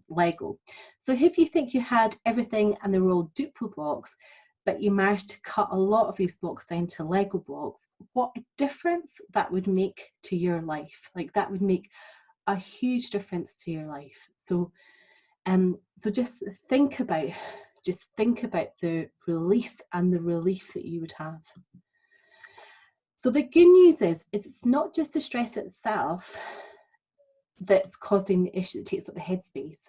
[SPEAKER 1] Lego. So if you think you had everything and they were all Duplo blocks, but you managed to cut a lot of these blocks down to Lego blocks, what a difference that would make to your life. Like that would make a huge difference to your life. So just think about the release and the relief that you would have. So the good news is it's not just the stress itself that's causing the issue that takes up the headspace.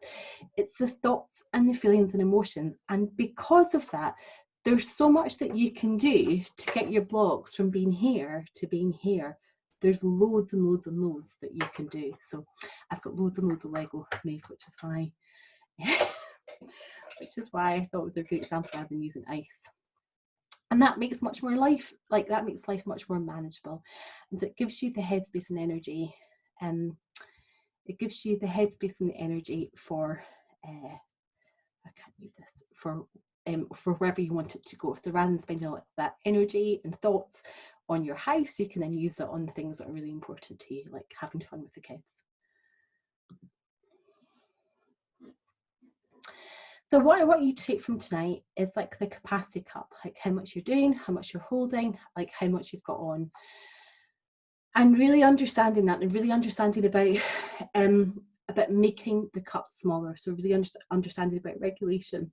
[SPEAKER 1] It's the thoughts and the feelings and emotions. And because of that, there's so much that you can do to get your blocks from being here to being here. There's loads and loads and loads that you can do. So I've got loads and loads of Lego made, which is why I thought it was a great example rather than using ice. And that makes life much more manageable. And so it gives you the headspace and energy. It gives you the headspace and the energy for I can't read this, for wherever you want it to go. So rather than spending all that energy and thoughts on your house, you can then use it on the things that are really important to you, like having fun with the kids. So what I want you to take from tonight is like the capacity cup, like how much you're doing, how much you're holding, like how much you've got on. And really understanding that, and really understanding about making the cup smaller. So really understanding about regulation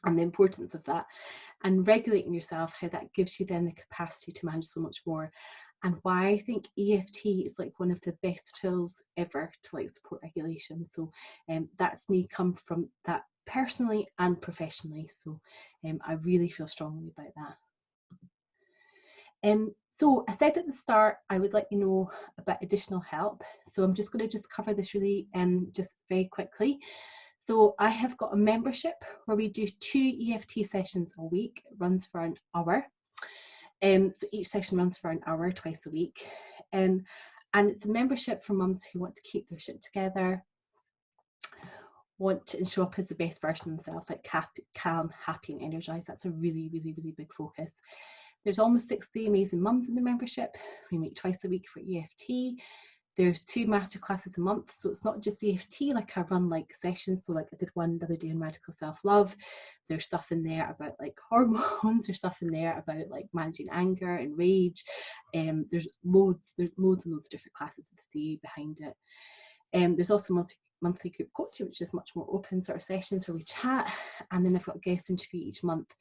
[SPEAKER 1] and the importance of that, and regulating yourself, how that gives you then the capacity to manage so much more. And why I think EFT is like one of the best tools ever to like support regulation. So that's me come from that personally and professionally. So I really feel strongly about that. So I said at the start, I would let you know about additional help. So I'm just going to cover this really just very quickly. So I have got a membership where we do 2 EFT sessions a week. It runs for an hour. So each session runs for an hour twice a week. And it's a membership for mums who want to keep their shit together, want to show up as the best version of themselves, like calm, happy and energized. That's a really, really, really big focus. There's almost 60 amazing mums in the membership. We meet twice a week for EFT. There's 2 masterclasses a month, so it's not just EFT, like I run like sessions. So like I did one the other day on radical self-love. There's stuff in there about like hormones, there's stuff in there about like managing anger and rage. There's loads and loads of different classes of the theory behind it. There's also monthly group coaching, which is much more open sort of sessions where we chat, and then I've got a guest interview each month.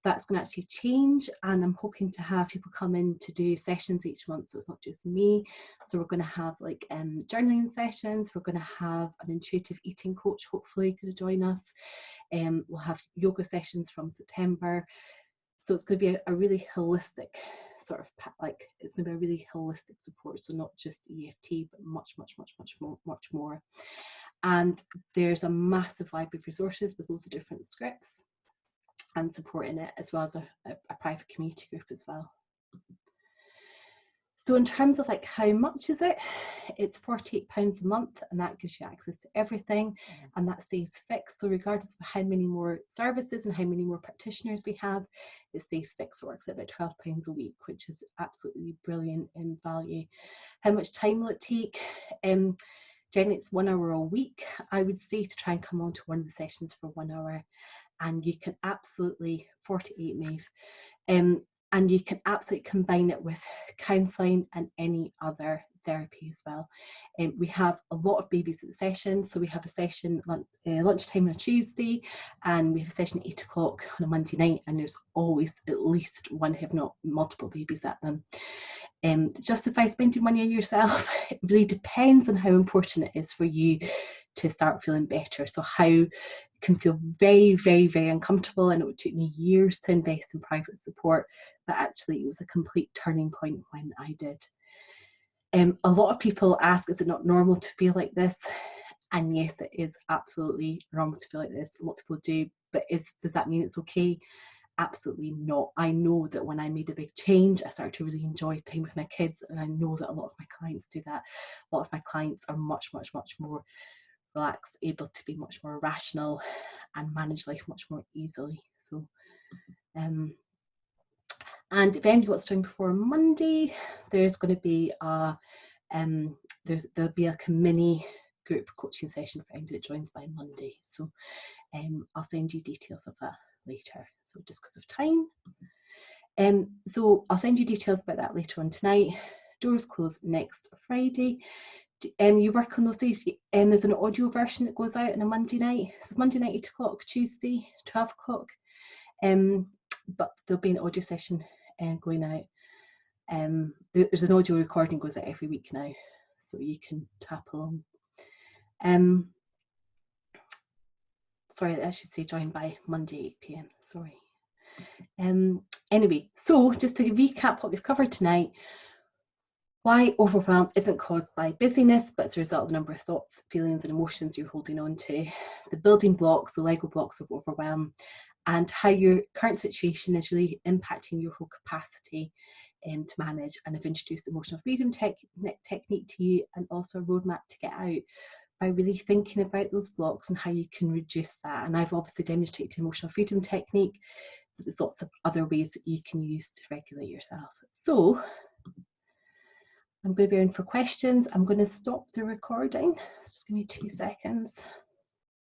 [SPEAKER 1] That's going to actually change, and I'm hoping to have people come in to do sessions each month, so it's not just me. So we're going to have like journaling sessions, we're going to have an intuitive eating coach hopefully going to join us, we'll have yoga sessions from September. So it's going to be a really holistic sort of it's going to be a really holistic support, so not just EFT but much more. And there's a massive library of resources with loads of different scripts and support in it, as well as a private community group as well. So in terms of like how much is it, it's £48 a month, and that gives you access to everything, and that stays fixed. So regardless of how many more services and how many more practitioners we have, it stays fixed. It works at about £12 a week, which is absolutely brilliant in value. How much time will it take? Generally it's 1 hour a week. I would say to try and come on to one of the sessions for 1 hour, and you can absolutely, 48 Maeve, and you can absolutely combine it with counselling and any other therapy as well. We have a lot of babies at the session, so we have a session lunchtime on a Tuesday, and we have a session at 8 o'clock on a Monday night, and there's always at least one, if not multiple babies at them. Justify spending money on yourself. It really depends on how important it is for you to start feeling better. So how it can feel very, very, very uncomfortable, and it took me years to invest in private support, but actually it was a complete turning point when I did. A lot of people ask, is it not normal to feel like this? And yes, it is absolutely normal to feel like this. A lot of people do, but does that mean it's okay? Absolutely not. I know that when I made a big change, I started to really enjoy time with my kids, and I know that a lot of my clients do that. A lot of my clients are much, much, much more relaxed, able to be much more rational and manage life much more easily. So, and if anybody wants to join before Monday, there's going to be there'll be like a mini group coaching session for anybody that joins by Monday. So I'll send you details of that later. So just because of time. So I'll send you details about that later on tonight. Doors close next Friday. You work on those days, and there's an audio version that goes out on a Monday night. So Monday night 8 o'clock, Tuesday 12 o'clock. But there'll be an audio session going out. There's an audio recording goes out every week now, so you can tap along. Sorry, I should say join by Monday 8 p.m. Sorry. Anyway, so just to recap what we've covered tonight, why overwhelm isn't caused by busyness, but it's a result of the number of thoughts, feelings, and emotions you're holding on to, the building blocks, the Lego blocks of overwhelm, and how your current situation is really impacting your whole capacity to manage. And I've introduced emotional freedom technique to you, and also a roadmap to get out by really thinking about those blocks and how you can reduce that. And I've obviously demonstrated emotional freedom technique, but there's lots of other ways that you can use to regulate yourself. So I'm going to be in for questions. I'm going to stop the recording. So just give me 2 seconds.